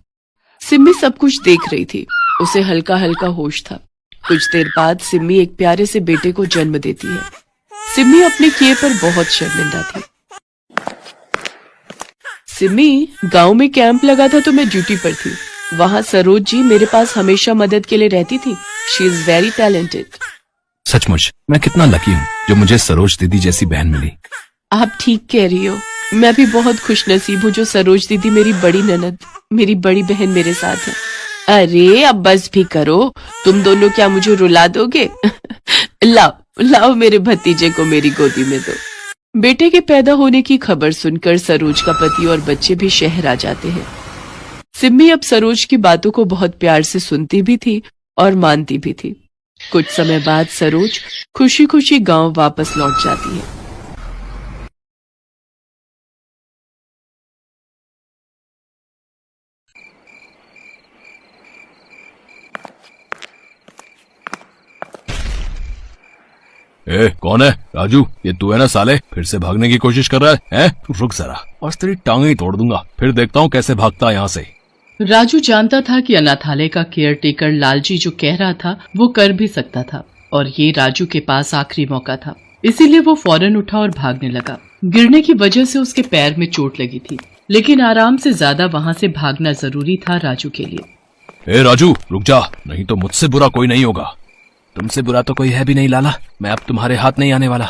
सिमी सब कुछ देख रही थी, उसे हल्का हल्का होश था। कुछ देर बाद सिम्मी एक प्यारे से बेटे को जन्म देती है। सिम्मी अपने किए पर बहुत शर्मिंदा थी। सिम्मी, गांव में कैंप लगा था तो मैं ड्यूटी पर थी। वहाँ सरोज जी मेरे पास हमेशा मदद के लिए रहती थी। She is very talented. सचमुच मैं कितना लकी हूँ जो मुझे सरोज दीदी जैसी बहन मिली। आप ठीक कह रही हो। मैं भी बहुत खुशनसीब हूँ जो सरोज दीदी मेरी बड़ी ननद, मेरी बड़ी बहन मेरे साथ है। अरे अब बस भी करो, तुम दोनों क्या मुझे रुला दोगे? लाओ लाओ मेरे भतीजे को मेरी गोदी में दो। बेटे के पैदा होने की खबर सुनकर सरोज का पति और बच्चे भी शहर आ जाते हैं। सिम्मी अब सरोज की बातों को बहुत प्यार से सुनती भी थी और मानती भी थी। कुछ समय बाद सरोज खुशी खुशी गांव वापस लौट जाती है। ए, कौन है? राजू, ये तू है ना साले? फिर से भागने की कोशिश कर रहा है? हैं? रुक जरा, और तेरी टांगे ही तोड़ दूंगा, फिर देखता हूँ कैसे भागता है यहाँ से। राजू जानता था कि अनाथालय का केयर टेकर लालजी जो कह रहा था वो कर भी सकता था और ये राजू के पास आखिरी मौका था। इसीलिए वो फौरन उठा और भागने लगा। गिरने की वजह से उसके पैर में चोट लगी थी, लेकिन आराम से ज्यादा वहाँ से भागना जरूरी था राजू के लिए। ए राजू, रुक जा, नहीं तो मुझसे बुरा कोई नहीं होगा। तुमसे बुरा तो कोई है भी नहीं लाला, मैं अब तुम्हारे हाथ नहीं आने वाला।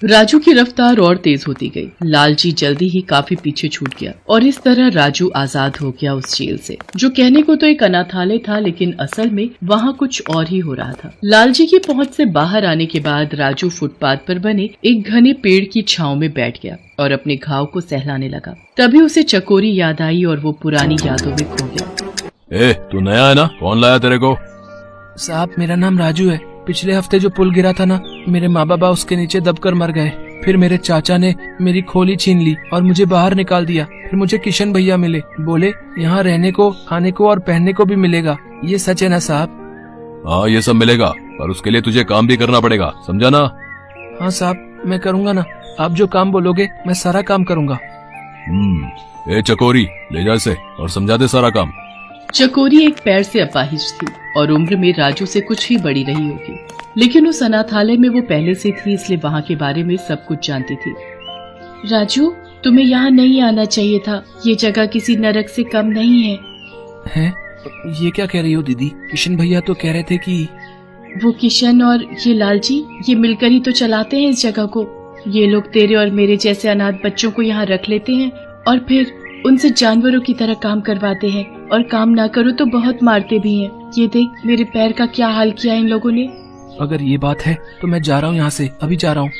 राजू की रफ्तार और तेज होती गई। लालजी जल्दी ही काफी पीछे छूट गया और इस तरह राजू आजाद हो गया उस जेल से, जो कहने को तो एक अनाथालय था लेकिन असल में वहाँ कुछ और ही हो रहा था। लालजी की पहुँच से बाहर आने के बाद राजू फुटपाथ पर बने एक घने पेड़ की छांव में बैठ गया और अपने घाव को सहलाने लगा। तभी उसे चकोरी याद आई और वो पुरानी यादों में खो गया। ए, तू नया है ना? कौन लाया तेरे को? साहब, मेरा नाम राजू है। पिछले हफ्ते जो पुल गिरा था ना, मेरे माँ बाबा उसके नीचे दबकर मर गए। फिर मेरे चाचा ने मेरी खोली छीन ली और मुझे बाहर निकाल दिया। फिर मुझे किशन भैया मिले, बोले यहाँ रहने को, खाने को और पहनने को भी मिलेगा। ये सच है ना साहब? हाँ, ये सब मिलेगा, पर उसके लिए तुझे काम भी करना पड़ेगा, समझा ना? हाँ साहब, मैं करूँगा ना। आप जो काम बोलोगे मैं सारा काम करूँगा। ए चकोरी, ले जा इसे और समझा दे सारा काम। चकोरी एक पैर से अपाहिज थी और उम्र में राजू से कुछ ही बड़ी रही होगी, लेकिन उस अनाथालय में वो पहले से थी, इसलिए वहाँ के बारे में सब कुछ जानती थी। राजू, तुम्हें यहाँ नहीं आना चाहिए था। ये जगह किसी नरक से कम नहीं है। हैं? ये क्या कह रही हो दीदी? किशन भैया तो कह रहे थे कि वो किशन और ये लालजी, ये मिलकर ही तो चलाते हैं इस जगह को। ये लोग तेरे और मेरे जैसे अनाथ बच्चों को यहाँ रख लेते हैं और फिर उनसे जानवरों की तरह काम करवाते हैं, और काम ना करो तो बहुत मारते भी हैं। ये देख, मेरे पैर का क्या हाल किया इन लोगों ने। अगर ये बात है तो मैं जा रहा हूँ यहाँ से, अभी जा रहा हूँ।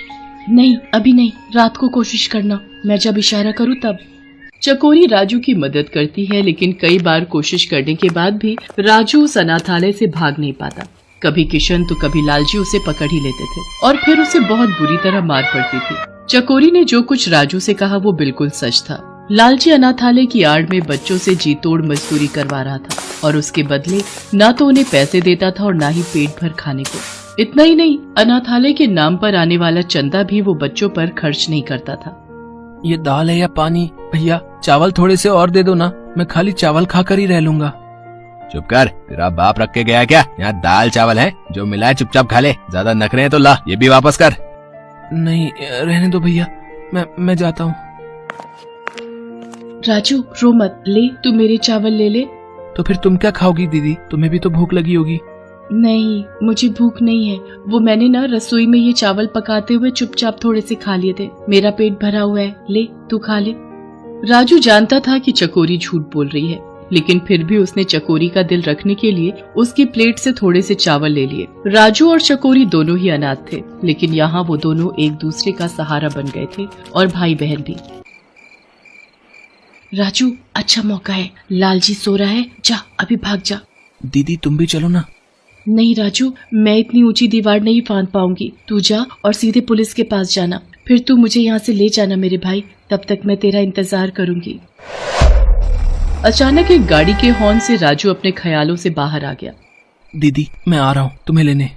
नहीं, अभी नहीं, रात को कोशिश करना, मैं जब इशारा करूँ तब। चकोरी राजू की मदद करती है, लेकिन कई बार कोशिश करने के बाद भी राजू उस अनाथालय से भाग नहीं पाता। कभी किशन तो कभी लालजी उसे पकड़ ही लेते थे और फिर उसे बहुत बुरी तरह मार पड़ती थी। चकोरी ने जो कुछ राजू से कहा वो बिल्कुल सच था। लालजी अनाथालय की आड़ में बच्चों से जी तोड़ मजदूरी करवा रहा था और उसके बदले ना तो उन्हें पैसे देता था और ना ही पेट भर खाने को। इतना ही नहीं, अनाथालय के नाम पर आने वाला चंदा भी वो बच्चों पर खर्च नहीं करता था। ये दाल है या पानी? भैया, चावल थोड़े से और दे दो ना, मैं खाली चावल खाकर ही रह लूंगा। चुप कर, तेरा बाप रख के गया क्या? यहाँ दाल चावल है, जो मिला है चुपचाप खा ले। ज्यादा नखरे हैं तो ला, ये भी वापस कर। नहीं, रहने दो भैया, मैं जाता हूँ। राजू, रो मत, ले, तू मेरे चावल ले ले। तो फिर तुम क्या खाओगी दीदी? तुम्हें भी तो भूख लगी होगी। नहीं, मुझे भूख नहीं है। वो मैंने ना रसोई में ये चावल पकाते हुए चुपचाप थोड़े से खा लिए थे। मेरा पेट भरा हुआ है, ले, तू खा ले। राजू जानता था कि चकोरी झूठ बोल रही है, लेकिन फिर भी उसने चकोरी का दिल रखने के लिए उसकी प्लेट से थोड़े से चावल ले लिए। राजू और चकोरी दोनों ही अनाथ थे, लेकिन यहाँ वो दोनों एक दूसरे का सहारा बन गए थे और भाई बहन भी। राजू, अच्छा मौका है, लालजी सो रहा है, जा अभी भाग जा। दीदी तुम भी चलो ना। नहीं राजू, मैं इतनी ऊंची दीवार नहीं फांद पाऊंगी। तू जा और सीधे पुलिस के पास जाना, फिर तू मुझे यहाँ से ले जाना मेरे भाई, तब तक मैं तेरा इंतजार करूंगी। अचानक एक गाड़ी के हॉर्न से राजू अपने ख्यालों से बाहर आ गया। दीदी मैं आ रहा हूँ तुम्हें लेने।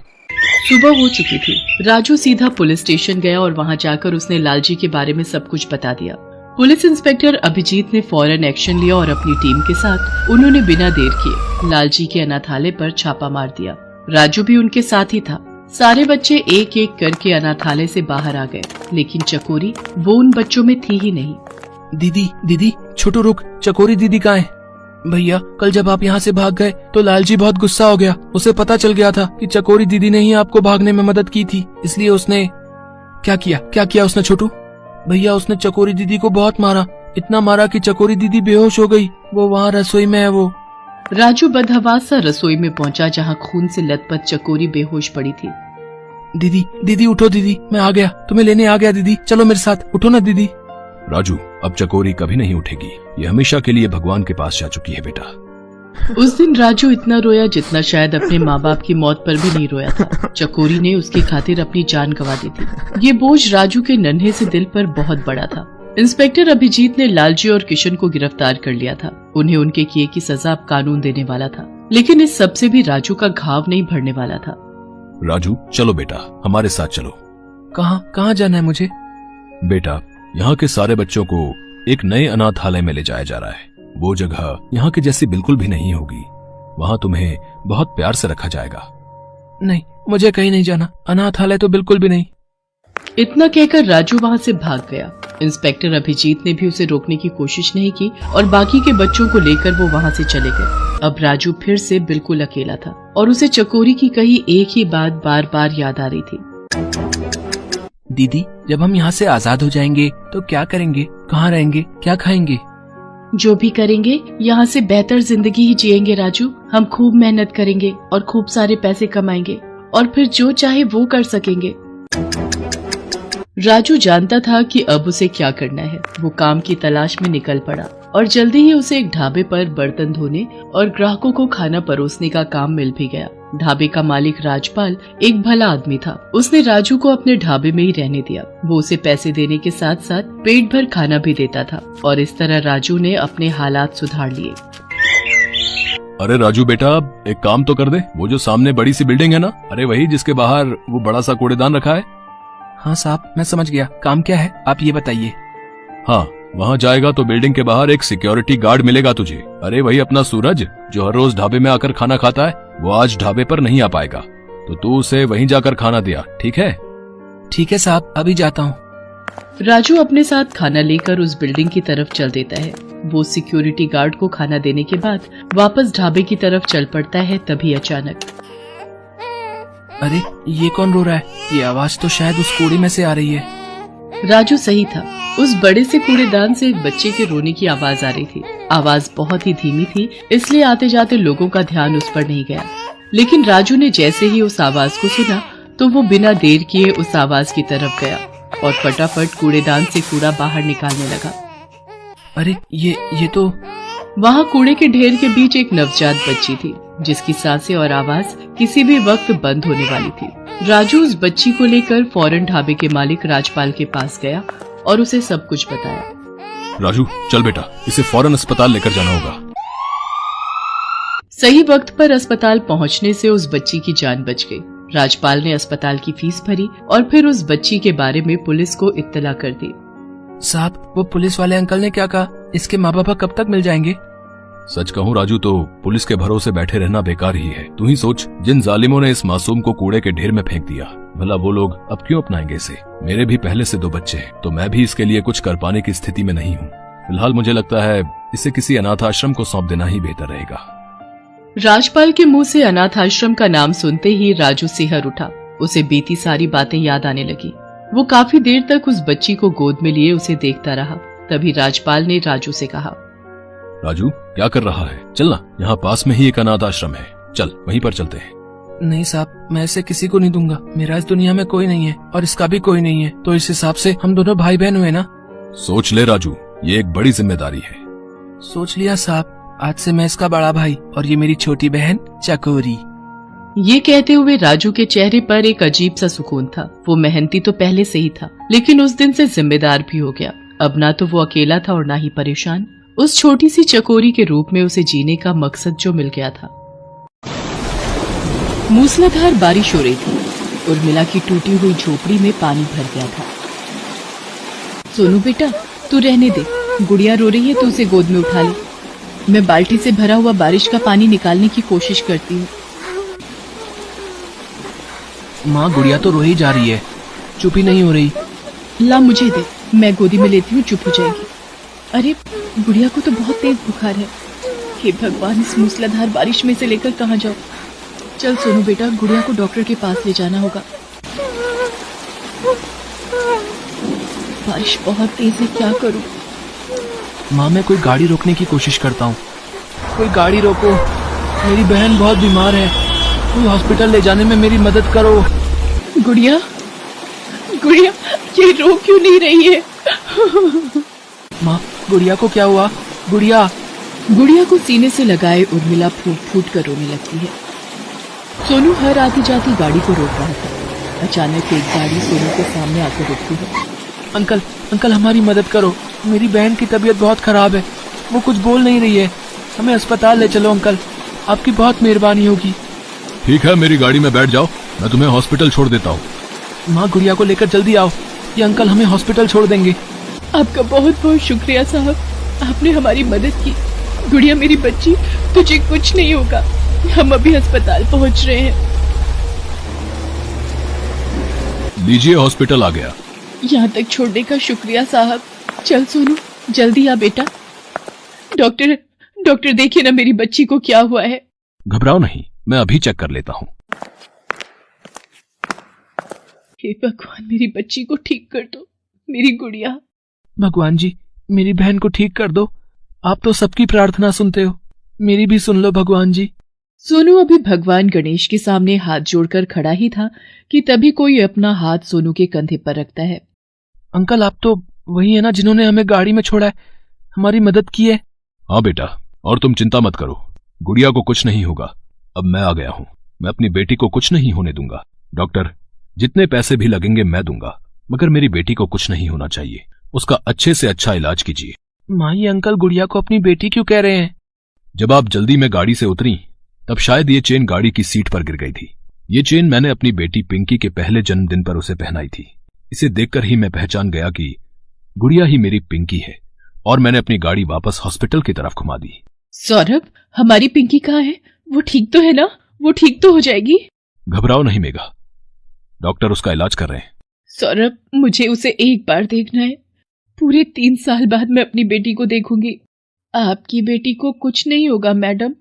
सुबह हो चुकी थी। राजू सीधा पुलिस स्टेशन गया और वहाँ जाकर उसने लालजी के बारे में सब कुछ बता दिया। पुलिस इंस्पेक्टर अभिजीत ने फौरन एक्शन लिया और अपनी टीम के साथ उन्होंने बिना देर किए लालजी के अनाथालय पर छापा मार दिया। राजू भी उनके साथ ही था। सारे बच्चे एक एक करके अनाथालय से बाहर आ गए, लेकिन चकोरी वो उन बच्चों में थी ही नहीं। दीदी दीदी छोटू रुक, चकोरी दीदी कहाँ है? भैया कल जब आप यहाँ से भाग गए तो लालजी बहुत गुस्सा हो गया। उसे पता चल गया था कि चकोरी दीदी ने ही आपको भागने में मदद की थी, इसलिए उसने क्या किया उसने छोटू? भैया उसने चकोरी दीदी को बहुत मारा, इतना मारा कि चकोरी दीदी बेहोश हो गई। वो वहाँ रसोई में है वो। राजू बदहवास सा रसोई में पहुंचा, जहां खून से लथपथ चकोरी बेहोश पड़ी थी। दीदी उठो दीदी, मैं आ गया, तुम्हें लेने आ गया दीदी, चलो मेरे साथ, उठो ना दीदी। राजू, अब चकोरी कभी नहीं उठेगी, ये हमेशा के लिए भगवान के पास जा चुकी है बेटा। उस दिन राजू इतना रोया जितना शायद अपने माँ बाप की मौत पर भी नहीं रोया था। चकोरी ने उसकी खातिर अपनी जान गंवा दी थी। ये बोझ राजू के नन्हे से दिल पर बहुत बड़ा था। इंस्पेक्टर अभिजीत ने लालजी और किशन को गिरफ्तार कर लिया था। उन्हें उनके किए की सजा अब कानून देने वाला था, लेकिन इस सब से भी राजू का घाव नहीं भरने वाला था। राजू चलो बेटा, हमारे साथ चलो। कहाँ जाना है मुझे? बेटा, यहाँ के सारे बच्चों को एक नए अनाथालय में ले जाया जा रहा है। वो जगह यहाँ की जैसी बिल्कुल भी नहीं होगी। वहाँ तुम्हें बहुत प्यार से रखा जाएगा। नहीं, मुझे कहीं नहीं जाना, अनाथालय तो बिल्कुल भी नहीं। इतना कहकर राजू वहाँ से भाग गया। इंस्पेक्टर अभिजीत ने भी उसे रोकने की कोशिश नहीं की और बाकी के बच्चों को लेकर वो वहाँ से चले गए। अब राजू फिर से बिल्कुल अकेला था और उसे चकोरी की कही एक ही बात बार बार याद आ रही थी। दीदी, जब हम यहाँ से आजाद हो जाएंगे तो क्या करेंगे, कहाँ रहेंगे, क्या खाएंगे? जो भी करेंगे यहाँ से बेहतर जिंदगी ही जिएंगे राजू। हम खूब मेहनत करेंगे और खूब सारे पैसे कमाएंगे और फिर जो चाहे वो कर सकेंगे। राजू जानता था कि अब उसे क्या करना है। वो काम की तलाश में निकल पड़ा और जल्दी ही उसे एक ढाबे पर बर्तन धोने और ग्राहकों को खाना परोसने का काम मिल भी गया। ढाबे का मालिक राजपाल एक भला आदमी था। उसने राजू को अपने ढाबे में ही रहने दिया। वो उसे पैसे देने के साथ साथ पेट भर खाना भी देता था और इस तरह राजू ने अपने हालात सुधार लिए। अरे राजू बेटा, एक काम तो कर दे। वो जो सामने बड़ी सी बिल्डिंग है ना, अरे वही जिसके बाहर वो बड़ा सा कूड़ेदान रखा है। हाँ साहब, मैं समझ गया। काम क्या है आप ये बताइए। हाँ, वहाँ जाएगा तो बिल्डिंग के बाहर एक सिक्योरिटी गार्ड मिलेगा तुझे। अरे वही अपना सूरज जो हर रोज ढाबे में आकर खाना खाता है। वो आज ढाबे पर नहीं आ पाएगा तो तू उसे वहीं जाकर खाना दिया, ठीक है? ठीक है साहब, अभी जाता हूँ। राजू अपने साथ खाना लेकर उस बिल्डिंग की तरफ चल देता है। वो सिक्योरिटी गार्ड को खाना देने के बाद वापस ढाबे की तरफ चल पड़ता है। तभी अचानक, अरे ये कौन रो रहा है? ये आवाज तो शायद उस कूड़े में से आ रही है। राजू सही था। उस बड़े से कूड़ेदान से एक बच्चे के रोने की आवाज आ रही थी। आवाज बहुत ही धीमी थी, इसलिए आते जाते लोगों का ध्यान उस पर नहीं गया। लेकिन राजू ने जैसे ही उस आवाज को सुना तो वो बिना देर किए उस आवाज की तरफ गया और फटाफट कूड़ेदान से कूड़ा बाहर निकालने लगा। अरे ये तो वहाँ कूड़े के ढेर के बीच एक नवजात बच्ची थी, जिसकी सांसें और आवाज किसी भी वक्त बंद होने वाली थी। राजू उस बच्ची को लेकर फौरन ढाबे के मालिक राजपाल के पास गया और उसे सब कुछ बताया। राजू चल बेटा, इसे फौरन अस्पताल लेकर जाना होगा। सही वक्त पर अस्पताल पहुंचने से उस बच्ची की जान बच गई। राजपाल ने अस्पताल की फीस भरी और फिर उस बच्ची के बारे में पुलिस को इत्तला कर दी। साहब, वो पुलिस वाले अंकल ने क्या कहा? इसके माँ बाप कब तक मिल जाएंगे? सच कहूँ राजू, तो पुलिस के भरोसे बैठे रहना बेकार ही है। तू ही सोच, जिन जालिमों ने इस मासूम को कूड़े के ढेर में फेंक दिया, भला वो लोग अब क्यों अपनाएंगे इसे? मेरे भी पहले से 2 बच्चे हैं, तो मैं भी इसके लिए कुछ कर पाने की स्थिति में नहीं हूँ। फिलहाल मुझे लगता है इसे किसी अनाथ आश्रम को सौंप देना ही बेहतर रहेगा। राजपाल के मुंह से अनाथ आश्रम का नाम सुनते ही राजू सिहर उठा। उसे बीती सारी बातें याद आने लगी। वो काफी देर तक उस बच्ची को गोद में लिए उसे देखता रहा। तभी राजपाल ने राजू से कहा, राजू क्या कर रहा है? चलना, यहाँ पास में ही एक अनाथ आश्रम है, चल वहीं पर चलते हैं। नहीं साहब, मैं इसे किसी को नहीं दूंगा। मेरा इस दुनिया में कोई नहीं है और इसका भी कोई नहीं है, तो इस हिसाब से हम दोनों भाई बहन हुए ना। सोच ले राजू, ये एक बड़ी जिम्मेदारी है। सोच लिया साहब, आज से मैं इसका बड़ा भाई और ये मेरी छोटी बहन चकोरी। ये कहते हुए राजू के चेहरे पर एक अजीब सा सुकून था। वो मेहनती तो पहले से ही था, लेकिन उस दिन से जिम्मेदार भी हो गया। अब ना तो वो अकेला था और ना ही परेशान। उस छोटी सी चकोरी के रूप में उसे जीने का मकसद जो मिल गया था। मूसलाधार बारिश हो रही थी। उर्मिला की टूटी हुई झोपड़ी में पानी भर गया था। सोनू बेटा, तू रहने दे, गुड़िया रो रही है तो उसे गोद में उठा ले। मैं बाल्टी से भरा हुआ बारिश का पानी निकालने की कोशिश करती हूँ। माँ गुड़िया तो रो ही जा रही है, चुप ही नहीं हो रही। ला मुझे दे, मैं गोदी में लेती हूँ, चुप हो जाएगी। अरे गुड़िया को तो बहुत तेज बुखार है। हे भगवान, इस मूसलाधार बारिश में से लेकर कहाँ जाऊँ। चल सोनू बेटा, गुड़िया को डॉक्टर के पास ले जाना होगा। बारिश बहुत तेज है, क्या करूँ। माँ मैं कोई गाड़ी रोकने की कोशिश करता हूँ। कोई गाड़ी रोको, मेरी बहन बहुत बीमार है, कोई हॉस्पिटल ले जाने में मेरी मदद करो। गुड़िया, गुड़िया ये रो क्यों नहीं रही है। माँ गुड़िया को क्या हुआ? गुड़िया। गुड़िया को सीने से लगाए उर्मिला फूट फूट कर रोने लगती है। सोनू हर आती जाती गाड़ी को रोक रहा था। अचानक एक गाड़ी सोनू के सामने आकर रुकती है। अंकल, अंकल हमारी मदद करो, मेरी बहन की तबीयत बहुत खराब है, वो कुछ बोल नहीं रही है, हमें अस्पताल ले चलो अंकल, आपकी बहुत मेहरबानी होगी। ठीक है, मेरी गाड़ी में बैठ जाओ, मैं तुम्हें हॉस्पिटल छोड़ देता हूँ। माँ गुड़िया को लेकर जल्दी आओ, ये अंकल हमें हॉस्पिटल छोड़ देंगे। आपका बहुत बहुत शुक्रिया साहब, आपने हमारी मदद की। गुड़िया मेरी बच्ची, तुझे कुछ नहीं होगा, हम अभी अस्पताल पहुंच रहे हैं। लीजिए, हॉस्पिटल आ गया। यहाँ तक छोड़ने का शुक्रिया साहब। चल सोनू जल्दी आ बेटा। डॉक्टर, डॉक्टर देखिए ना मेरी बच्ची को क्या हुआ है। घबराओ नहीं, मैं अभी चेक कर लेता हूँ। हे भगवान, मेरी बच्ची को ठीक कर दो, मेरी गुड़िया। भगवान जी मेरी बहन को ठीक कर दो, आप तो सबकी प्रार्थना सुनते हो, मेरी भी सुन लो भगवान जी। सोनू अभी भगवान गणेश के सामने हाथ जोड़कर खड़ा ही था कि तभी कोई अपना हाथ सोनू के कंधे पर रखता है। अंकल आप तो वही है ना जिन्होंने हमें गाड़ी में छोड़ा है, हमारी मदद की है। हाँ बेटा, और तुम चिंता मत करो, गुड़िया को कुछ नहीं होगा। अब मैं आ गया हूँ, मैं अपनी बेटी को कुछ नहीं होने दूंगा। डॉक्टर, जितने पैसे भी लगेंगे मैं दूंगा, मगर मेरी बेटी को कुछ नहीं होना चाहिए। उसका अच्छे से अच्छा इलाज कीजिए। माँ ये अंकल गुड़िया को अपनी बेटी क्यों कह रहे हैं? जब आप जल्दी में गाड़ी से उतरी तब शायद ये चेन गाड़ी की सीट पर गिर गई थी। ये चेन मैंने अपनी बेटी पिंकी के पहले जन्मदिन पर उसे पहनाई थी। इसे देखकर ही मैं पहचान गया कि गुड़िया ही मेरी पिंकी है, और मैंने अपनी गाड़ी वापस हॉस्पिटल की तरफ घुमा दी। सौरभ, हमारी पिंकी कहाँ है? वो ठीक तो है ना? वो ठीक तो हो जाएगी? घबराओ नहीं मेघा, डॉक्टर उसका इलाज कर रहे हैं। सौरभ, मुझे उसे एक बार देखना है। पूरे 3 साल बाद मैं अपनी बेटी को देखूंगी। आपकी बेटी को कुछ नहीं होगा मैडम,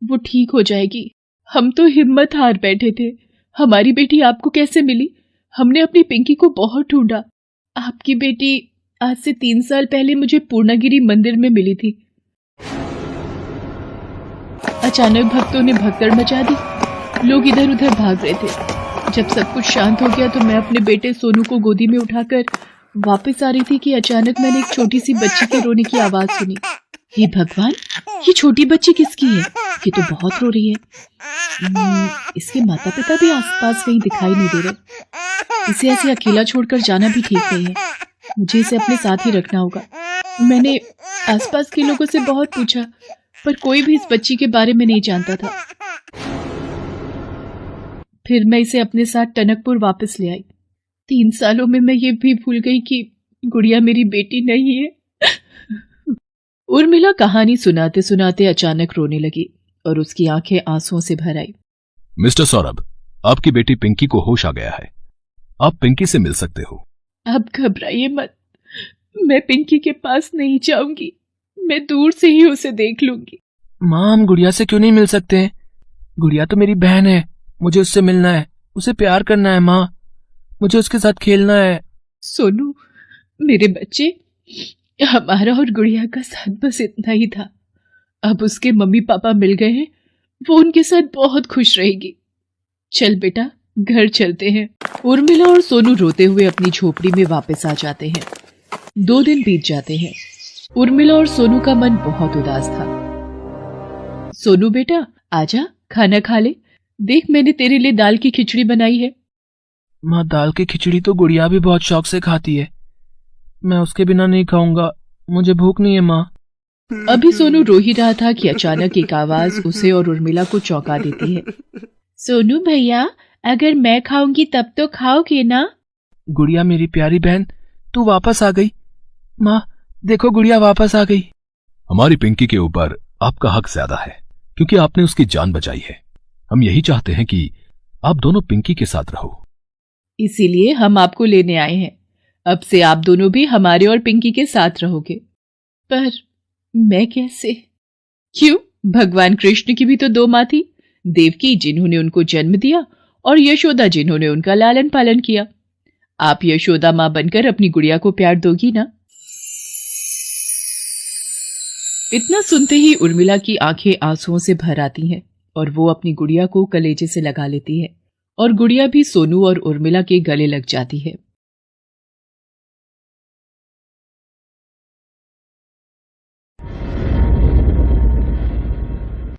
वो ठीक हो जाएगी। हम तो हिम्मत हार बैठे थे। हमारी बेटी आपको कैसे मिली? हमने अपनी पिंकी को बहुत ढूंढा। आपकी बेटी आज से 3 साल पहले मुझे पूर्णागिरी मंदिर में मिली थी। अचानक भक्तों ने भगदड़ मचा दी, लोग इधर उधर भाग रहे थे। जब सब कुछ शांत हो गया तो मैं अपने बेटे सोनू को गोदी में उठाकर वापस आ रही थी कि अचानक मैंने एक छोटी सी बच्ची के रोने की आवाज सुनी। हे भगवान, ये छोटी बच्ची किसकी है? ये तो बहुत रो रही है। इसके माता पिता भी आसपास कहीं दिखाई नहीं दे रहे। इसे ऐसे अकेला छोड़कर जाना भी ठीक नहीं है। मुझे इसे अपने साथ ही रखना होगा। मैंने आसपास के लोगों से बहुत पूछा, पर कोई भी इस बच्ची के बारे में नहीं जानता था। फिर मैं इसे अपने साथ टनकपुर वापस ले आई। 3 सालों में मैं ये भी भूल गई कि गुड़िया मेरी बेटी नहीं है। उर्मिला कहानी सुनाते सुनाते अचानक रोने लगी और उसकी आंखें आंसुओं से भर आई। मिस्टर सौरभ, आपकी बेटी पिंकी को होश आ गया है, आप पिंकी से मिल सकते हो। आप घबराइए मत, मैं पिंकी के पास नहीं जाऊंगी, मैं दूर से ही उसे देख लूंगी। माँ हम गुड़िया से क्यों नहीं मिल सकते हैं? गुड़िया तो मेरी बहन है, मुझे उससे मिलना है, उसे प्यार करना है। माँ मुझे उसके साथ खेलना है। सोनू मेरे बच्चे, हमारा और गुड़िया का साथ बस इतना ही था। अब उसके मम्मी पापा मिल गए हैं, वो उनके साथ बहुत खुश रहेगी। चल बेटा, घर चलते हैं। उर्मिला और सोनू रोते हुए अपनी झोपड़ी में वापस आ जाते हैं। 2 दिन बीत जाते हैं। उर्मिला और सोनू का मन बहुत उदास था। सोनू बेटा आजा, खाना खा ले। देख मैंने तेरे लिए दाल की खिचड़ी बनाई है। माँ दाल की खिचड़ी तो गुड़िया भी बहुत शौक से खाती है, मैं उसके बिना नहीं खाऊंगा, मुझे भूख नहीं है माँ। अभी सोनू रो ही रहा था कि अचानक एक आवाज उसे और उर्मिला को चौंका देती है। सोनू भैया, अगर मैं खाऊंगी तब तो खाओगे ना? गुड़िया मेरी प्यारी बहन, तू वापस आ गई। माँ देखो गुड़िया वापस आ गई। हमारी पिंकी के ऊपर आपका हक ज्यादा है, क्योंकि आपने उसकी जान बचाई है। हम यही चाहते हैं कि आप दोनों पिंकी के साथ रहो। इसीलिए हम आपको लेने आए हैं। अब से आप दोनों भी हमारे और पिंकी के साथ रहोगे। पर मैं कैसे? क्यों? भगवान कृष्ण की भी तो दो माँ थी, देवकी जिन्होंने उनको जन्म दिया और यशोदा जिन्होंने उनका लालन पालन किया। आप यशोदा माँ बनकर अपनी गुड़िया को प्यार दोगी ना? इतना सुनते ही उर्मिला की आंखें आंसुओं से भर आती हैं और वो अपनी गुड़िया को कलेजे से लगा लेती है और गुड़िया भी सोनू और उर्मिला के गले लग जाती है।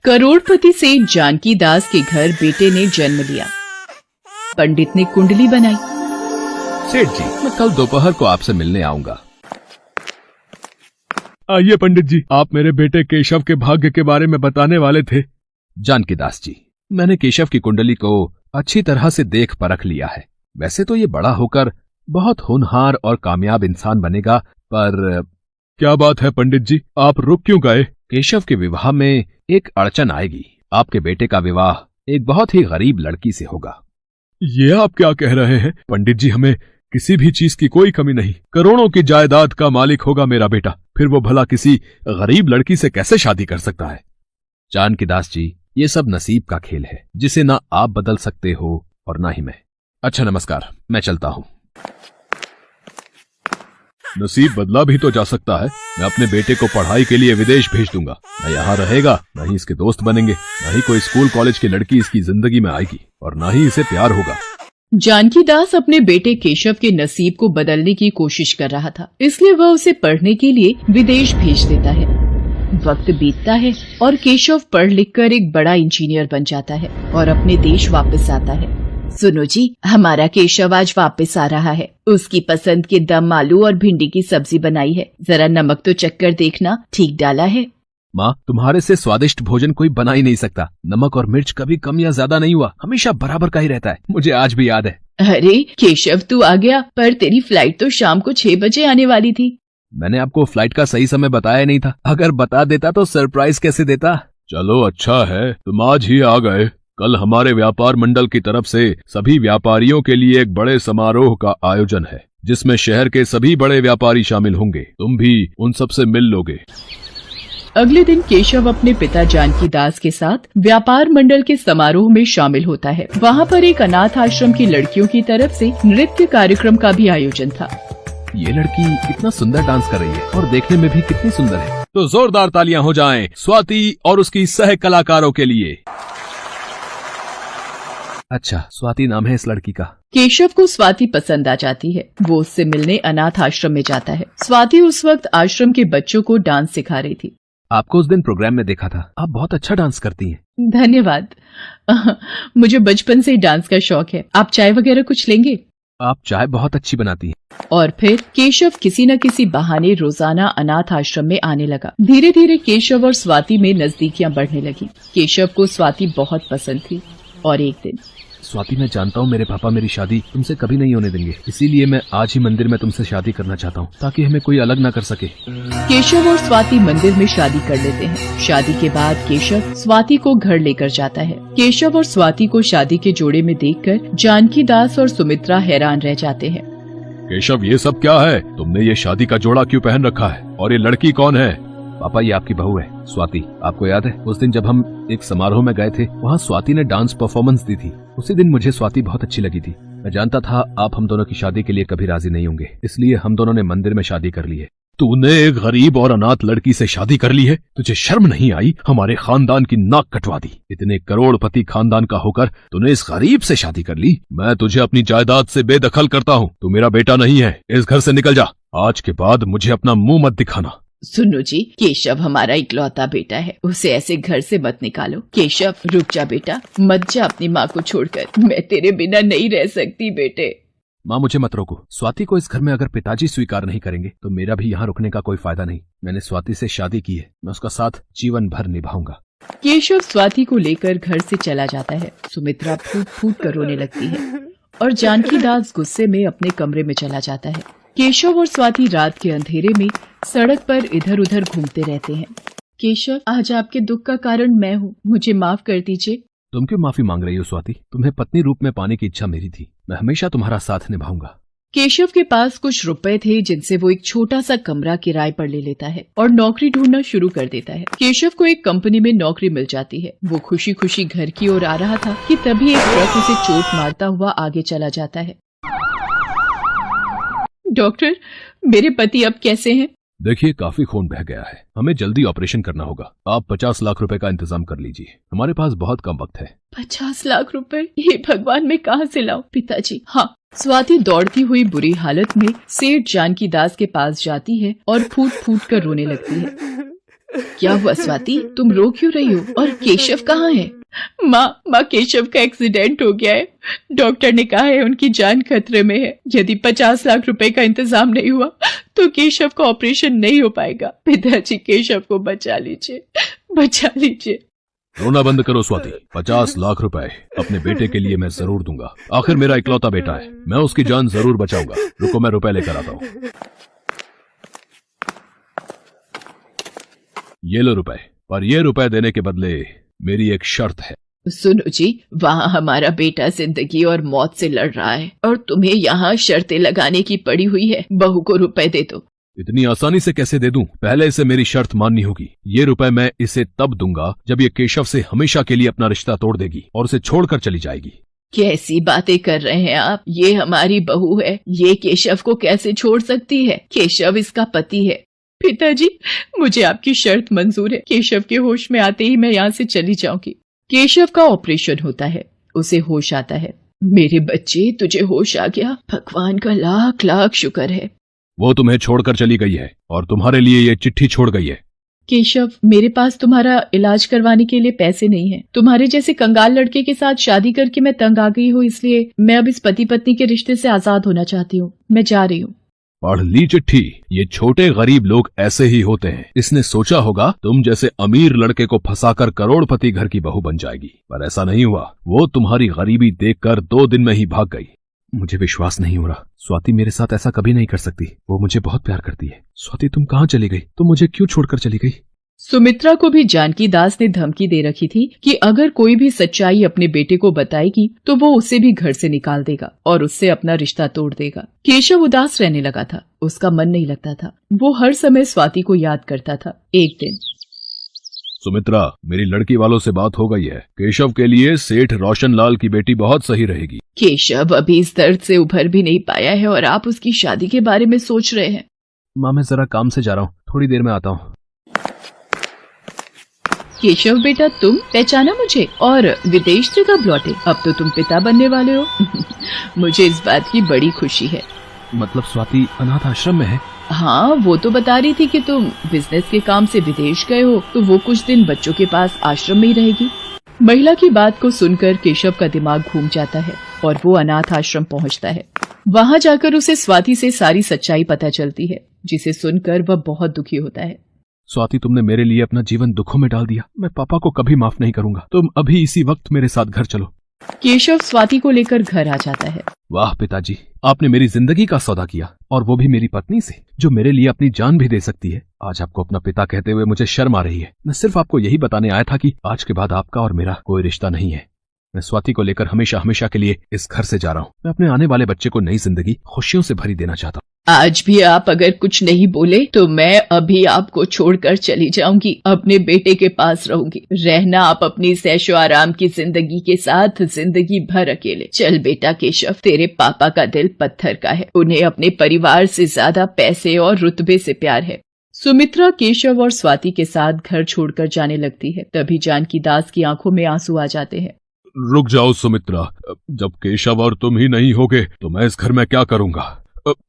करोड़पति सेठ जानकी दास के घर बेटे ने जन्म लिया। पंडित ने कुंडली बनाई। सेठ जी, मैं कल दोपहर को आपसे मिलने आऊंगा। आइए पंडित जी, आप मेरे बेटे केशव के भाग्य के बारे में बताने वाले थे। जानकी दास जी, मैंने केशव की कुंडली को अच्छी तरह से देख परख लिया है। वैसे तो ये बड़ा होकर बहुत होनहार और कामयाब इंसान बनेगा, पर क्या बात है पंडित जी, आप रुक क्यों गए? केशव के विवाह में एक अड़चन आएगी। आपके बेटे का विवाह एक बहुत ही गरीब लड़की से होगा। ये आप क्या कह रहे हैं पंडित जी? हमें किसी भी चीज की कोई कमी नहीं। करोड़ों की जायदाद का मालिक होगा मेरा बेटा, फिर वो भला किसी गरीब लड़की से कैसे शादी कर सकता है? जानकी दास जी, ये सब नसीब का खेल है जिसे ना आप बदल सकते हो और ना ही मैं। अच्छा नमस्कार, मैं चलता हूं। नसीब बदला भी तो जा सकता है। मैं अपने बेटे को पढ़ाई के लिए विदेश भेज दूंगा। न यहाँ रहेगा, न ही इसके दोस्त बनेंगे, न ही कोई स्कूल कॉलेज की लड़की इसकी जिंदगी में आएगी और न ही इसे प्यार होगा। जानकी दास अपने बेटे केशव के नसीब को बदलने की कोशिश कर रहा था, इसलिए वह उसे पढ़ने के लिए विदेश भेज देता है। वक्त बीतता है और केशव पढ़ लिख कर एक बड़ा इंजीनियर बन जाता है और अपने देश वापस आता है। सुनो जी, हमारा केशव आज वापस आ रहा है। उसकी पसंद के दम आलू और भिंडी की सब्जी बनाई है। जरा नमक तो चख कर देखना, ठीक डाला है? माँ, तुम्हारे से स्वादिष्ट भोजन कोई बना ही नहीं सकता। नमक और मिर्च कभी कम या ज्यादा नहीं हुआ, हमेशा बराबर का ही रहता है। मुझे आज भी याद है। अरे केशव, तू आ गया, पर तेरी फ्लाइट तो शाम को 6 बजे आने वाली थी। मैंने आपको फ्लाइट का सही समय बताया नहीं था। अगर बता देता तो सरप्राइज कैसे देता। चलो अच्छा है, तुम आज ही आ गए। कल हमारे व्यापार मंडल की तरफ से सभी व्यापारियों के लिए एक बड़े समारोह का आयोजन है, जिसमें शहर के सभी बड़े व्यापारी शामिल होंगे। तुम भी उन सब से मिल लोगे। अगले दिन केशव अपने पिता जानकी दास के साथ व्यापार मंडल के समारोह में शामिल होता है। वहाँ पर एक अनाथ आश्रम की लड़कियों की तरफ से नृत्य कार्यक्रम का भी आयोजन था। ये लड़की कितना सुंदर डांस कर रही है और देखने में भी कितनी सुंदर है। तो जोरदार तालियां हो जाएं स्वाति और उसकी सह कलाकारों के लिए। अच्छा, स्वाति नाम है इस लड़की का। केशव को स्वाति पसंद आ जाती है। वो उससे मिलने अनाथ आश्रम में जाता है। स्वाति उस वक्त आश्रम के बच्चों को डांस सिखा रही थी। आपको उस दिन प्रोग्राम में देखा था, आप बहुत अच्छा डांस करती हैं। धन्यवाद। मुझे बचपन से ही डांस का शौक है। आप चाय वगैरह कुछ लेंगे? आप चाय बहुत अच्छी बनाती हैं। और फिर केशव किसी न किसी बहाने रोजाना अनाथ आश्रम में आने लगा। धीरे धीरे केशव और स्वाति में नजदीकियां बढ़ने लगी। केशव को स्वाति बहुत पसंद थी और एक दिन, स्वाति, मैं जानता हूँ मेरे पापा मेरी शादी तुमसे कभी नहीं होने देंगे, इसीलिए मैं आज ही मंदिर में तुमसे शादी करना चाहता हूँ ताकि हमें कोई अलग ना कर सके। केशव और स्वाति मंदिर में शादी कर लेते हैं। शादी के बाद केशव स्वाति को घर लेकर जाता है। केशव और स्वाति को शादी के जोड़े में देखकर जानकी दास और सुमित्रा हैरान रह जाते हैं। केशव, ये सब क्या है? तुमने ये शादी का जोड़ा क्यों पहन रखा है? और ये लड़की कौन है? पापा, ये आपकी बहू है स्वाति। आपको याद है उस दिन जब हम एक समारोह में गए थे, वहाँ स्वाति ने डांस परफॉर्मेंस दी थी। उसी दिन मुझे स्वाति बहुत अच्छी लगी थी। मैं जानता था आप हम दोनों की शादी के लिए कभी राजी नहीं होंगे, इसलिए हम दोनों ने मंदिर में शादी कर ली है। तूने एक गरीब और अनाथ लड़की से शादी कर ली है? तुझे शर्म नहीं आई? हमारे खानदान की नाक कटवा दी। इतने करोड़पति खानदान का होकर तूने इस गरीब से शादी कर ली। मैं तुझे अपनी जायदाद से बेदखल करता हूँ। तू मेरा बेटा नहीं है, इस घर से निकल जा। आज के बाद मुझे अपना मुंह मत दिखाना। सुनो जी, केशव हमारा इकलौता बेटा है, उसे ऐसे घर से मत निकालो। केशव, रुक जा बेटा, मत जा अपनी माँ को छोड़कर। मैं तेरे बिना नहीं रह सकती बेटे। माँ, मुझे मत रोको। स्वाति को इस घर में अगर पिताजी स्वीकार नहीं करेंगे तो मेरा भी यहाँ रुकने का कोई फायदा नहीं। मैंने स्वाति से शादी की है, मैं उसका साथ जीवन भर निभाऊंगा। केशव स्वाति को लेकर घर से चला जाता है। सुमित्रा फूट फूट कर रोने लगती है और जानकी दास गुस्से में अपने कमरे में चला जाता है। केशव और स्वाति रात के अंधेरे में सड़क पर इधर उधर घूमते रहते हैं। केशव, आज आपके दुख का कारण मैं हूँ, मुझे माफ कर दीजिए। तुम क्यों माफी मांग रही हो स्वाति? तुम्हें पत्नी रूप में पाने की इच्छा मेरी थी। मैं हमेशा तुम्हारा साथ निभाऊंगा। केशव के पास कुछ रुपए थे जिनसे वो एक छोटा सा कमरा किराए पर ले लेता है और नौकरी ढूंढना शुरू कर देता है। केशव को एक कंपनी में नौकरी मिल जाती है। वो खुशी खुशी घर की ओर आ रहा था कि तभी एक ट्रक उसे चोट मारता हुआ आगे चला जाता है। डॉक्टर, मेरे पति अब कैसे हैं? देखिए, काफी खून बह गया है। हमें जल्दी ऑपरेशन करना होगा। आप 50 लाख रुपए का इंतजाम कर लीजिए। हमारे पास बहुत कम वक्त है। 50 लाख रुपए? हे भगवान, मैं कहाँ से लाऊं? पिताजी। हाँ। स्वाति दौड़ती हुई बुरी हालत में सेठ जानकी दास के पास जाती है और फूट फूट कर रोने लगती है। क्या हुआ स्वाति, तुम रो क्यों रही हो? और केशव कहाँ है? माँ, केशव का एक्सीडेंट हो गया है। डॉक्टर ने कहा है उनकी जान खतरे में है। यदि 50 लाख रुपए का इंतजाम नहीं हुआ तो केशव का ऑपरेशन नहीं हो पाएगा। पिताजी, केशव को बचा लीजिए, बचा लीजिए। रोना बंद करो स्वाति। 50 लाख रुपए अपने बेटे के लिए मैं जरूर दूंगा। आखिर मेरा इकलौता बेटा है। मैं उसकी जान जरूर बचाऊंगा। रुको, मैं रुपए लेकर आता हूँ। ये लो रुपए, पर ये रुपए देने के बदले मेरी एक शर्त है। सुनो जी, वहाँ हमारा बेटा जिंदगी और मौत से लड़ रहा है और तुम्हें यहाँ शर्तें लगाने की पड़ी हुई है। बहू को रुपए दे दो। इतनी आसानी से कैसे दे दूं? पहले इसे मेरी शर्त माननी होगी। ये रुपए मैं इसे तब दूंगा जब ये केशव से हमेशा के लिए अपना रिश्ता तोड़ देगी और उसे छोड़कर चली जाएगी। कैसी बातें कर रहे हैं आप? ये हमारी बहू है, ये केशव को कैसे छोड़ सकती है? केशव इसका पति है। पिताजी, मुझे आपकी शर्त मंजूर है। केशव के होश में आते ही मैं यहाँ से चली जाऊंगी। केशव का ऑपरेशन होता है। उसे होश आता है। मेरे बच्चे, तुझे होश आ गया। भगवान का लाख लाख शुक्र है। वो तुम्हें छोड़कर चली गई है और तुम्हारे लिए ये चिट्ठी छोड़ गई है। केशव, मेरे पास तुम्हारा इलाज करवाने के लिए पैसे नहीं है। तुम्हारे जैसे कंगाल लड़के के साथ शादी करके मैं तंग आ गई हूँ, इसलिए मैं अब इस पति पत्नी के रिश्ते से आजाद होना चाहती हूँ। मैं जा रही हूँ। पढ़ ली चिट्ठी। ये छोटे गरीब लोग ऐसे ही होते हैं। इसने सोचा होगा तुम जैसे अमीर लड़के को फंसाकर करोड़पति घर की बहू बन जाएगी, पर ऐसा नहीं हुआ। वो तुम्हारी गरीबी देखकर 2 दिन में ही भाग गई। मुझे विश्वास नहीं हो रहा। स्वाति मेरे साथ ऐसा कभी नहीं कर सकती। वो मुझे बहुत प्यार करती है। स्वाति, तुम कहाँ चली गई? तुम मुझे क्यों छोड़कर चली गई? सुमित्रा को भी जानकी दास ने धमकी दे रखी थी कि अगर कोई भी सच्चाई अपने बेटे को बताएगी तो वो उसे भी घर से निकाल देगा और उससे अपना रिश्ता तोड़ देगा। केशव उदास रहने लगा था। उसका मन नहीं लगता था। वो हर समय स्वाति को याद करता था। एक दिन, सुमित्रा, मेरी लड़की वालों से बात हो गई है। केशव के लिए सेठ रोशन लाल की बेटी बहुत सही रहेगी। केशव अभी इस दर्द से उभर भी नहीं पाया है और आप उसकी शादी के बारे में सोच रहे हैं। माँ, मैं जरा काम से जा रहा हूँ, थोड़ी देर में आता हूँ। केशव बेटा, तुम पहचाना मुझे? और विदेश से कब लौटे? अब तो तुम पिता बनने वाले हो। मुझे इस बात की बड़ी खुशी है। मतलब स्वाति अनाथ आश्रम में है? हाँ, वो तो बता रही थी कि तुम बिजनेस के काम से विदेश गए हो, तो वो कुछ दिन बच्चों के पास आश्रम में ही रहेगी। महिला की बात को सुनकर केशव का दिमाग घूम जाता है और वो अनाथ आश्रम पहुंचता है। वहां जाकर उसे स्वाति से सारी सच्चाई पता चलती है, जिसे सुनकर वह बहुत दुखी होता है। स्वाति, तुमने मेरे लिए अपना जीवन दुखों में डाल दिया। मैं पापा को कभी माफ नहीं करूंगा। तुम अभी इसी वक्त मेरे साथ घर चलो। केशव स्वाति को लेकर घर आ जाता है। वाह पिताजी, आपने मेरी जिंदगी का सौदा किया, और वो भी मेरी पत्नी से, जो मेरे लिए अपनी जान भी दे सकती है। आज आपको अपना पिता कहते हुए मुझे शर्म आ रही है। मैं सिर्फ आपको यही बताने आया था कि आज के बाद आपका और मेरा कोई रिश्ता नहीं है। मैं स्वाति को लेकर हमेशा हमेशा के लिए इस घर से जा रहा हूँ। मैं अपने आने वाले बच्चे को नई जिंदगी खुशियों से भरी देना चाहता हूँ। आज भी आप अगर कुछ नहीं बोले तो मैं अभी आपको छोड़कर चली जाऊंगी। अपने बेटे के पास रहूंगी। रहना आप अपनी सैशो आराम की जिंदगी के साथ जिंदगी भर अकेले। चल बेटा केशव, तेरे पापा का दिल पत्थर का है। उन्हें अपने परिवार से ज्यादा पैसे और रुतबे से प्यार है। सुमित्रा केशव और स्वाति के साथ घर छोड़कर जाने लगती है। तभी जानकी दास की आंखों में आंसू आ जाते हैं। रुक जाओ सुमित्रा, जब केशव और तुम ही नहीं होगे तो मैं इस घर में क्या करूंगा?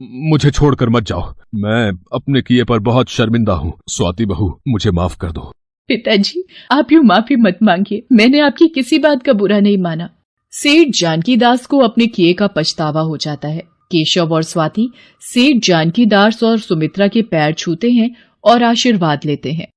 मुझे छोड़कर मत जाओ। मैं अपने किए पर बहुत शर्मिंदा हूँ। स्वाति बहू, मुझे माफ कर दो। पिताजी, आप यूँ माफी मत मांगिए। मैंने आपकी किसी बात का बुरा नहीं माना। सेठ जानकी दास को अपने किए का पछतावा हो जाता है। केशव और स्वाति सेठ जानकी दास और सुमित्रा के पैर छूते हैं और आशीर्वाद लेते हैं।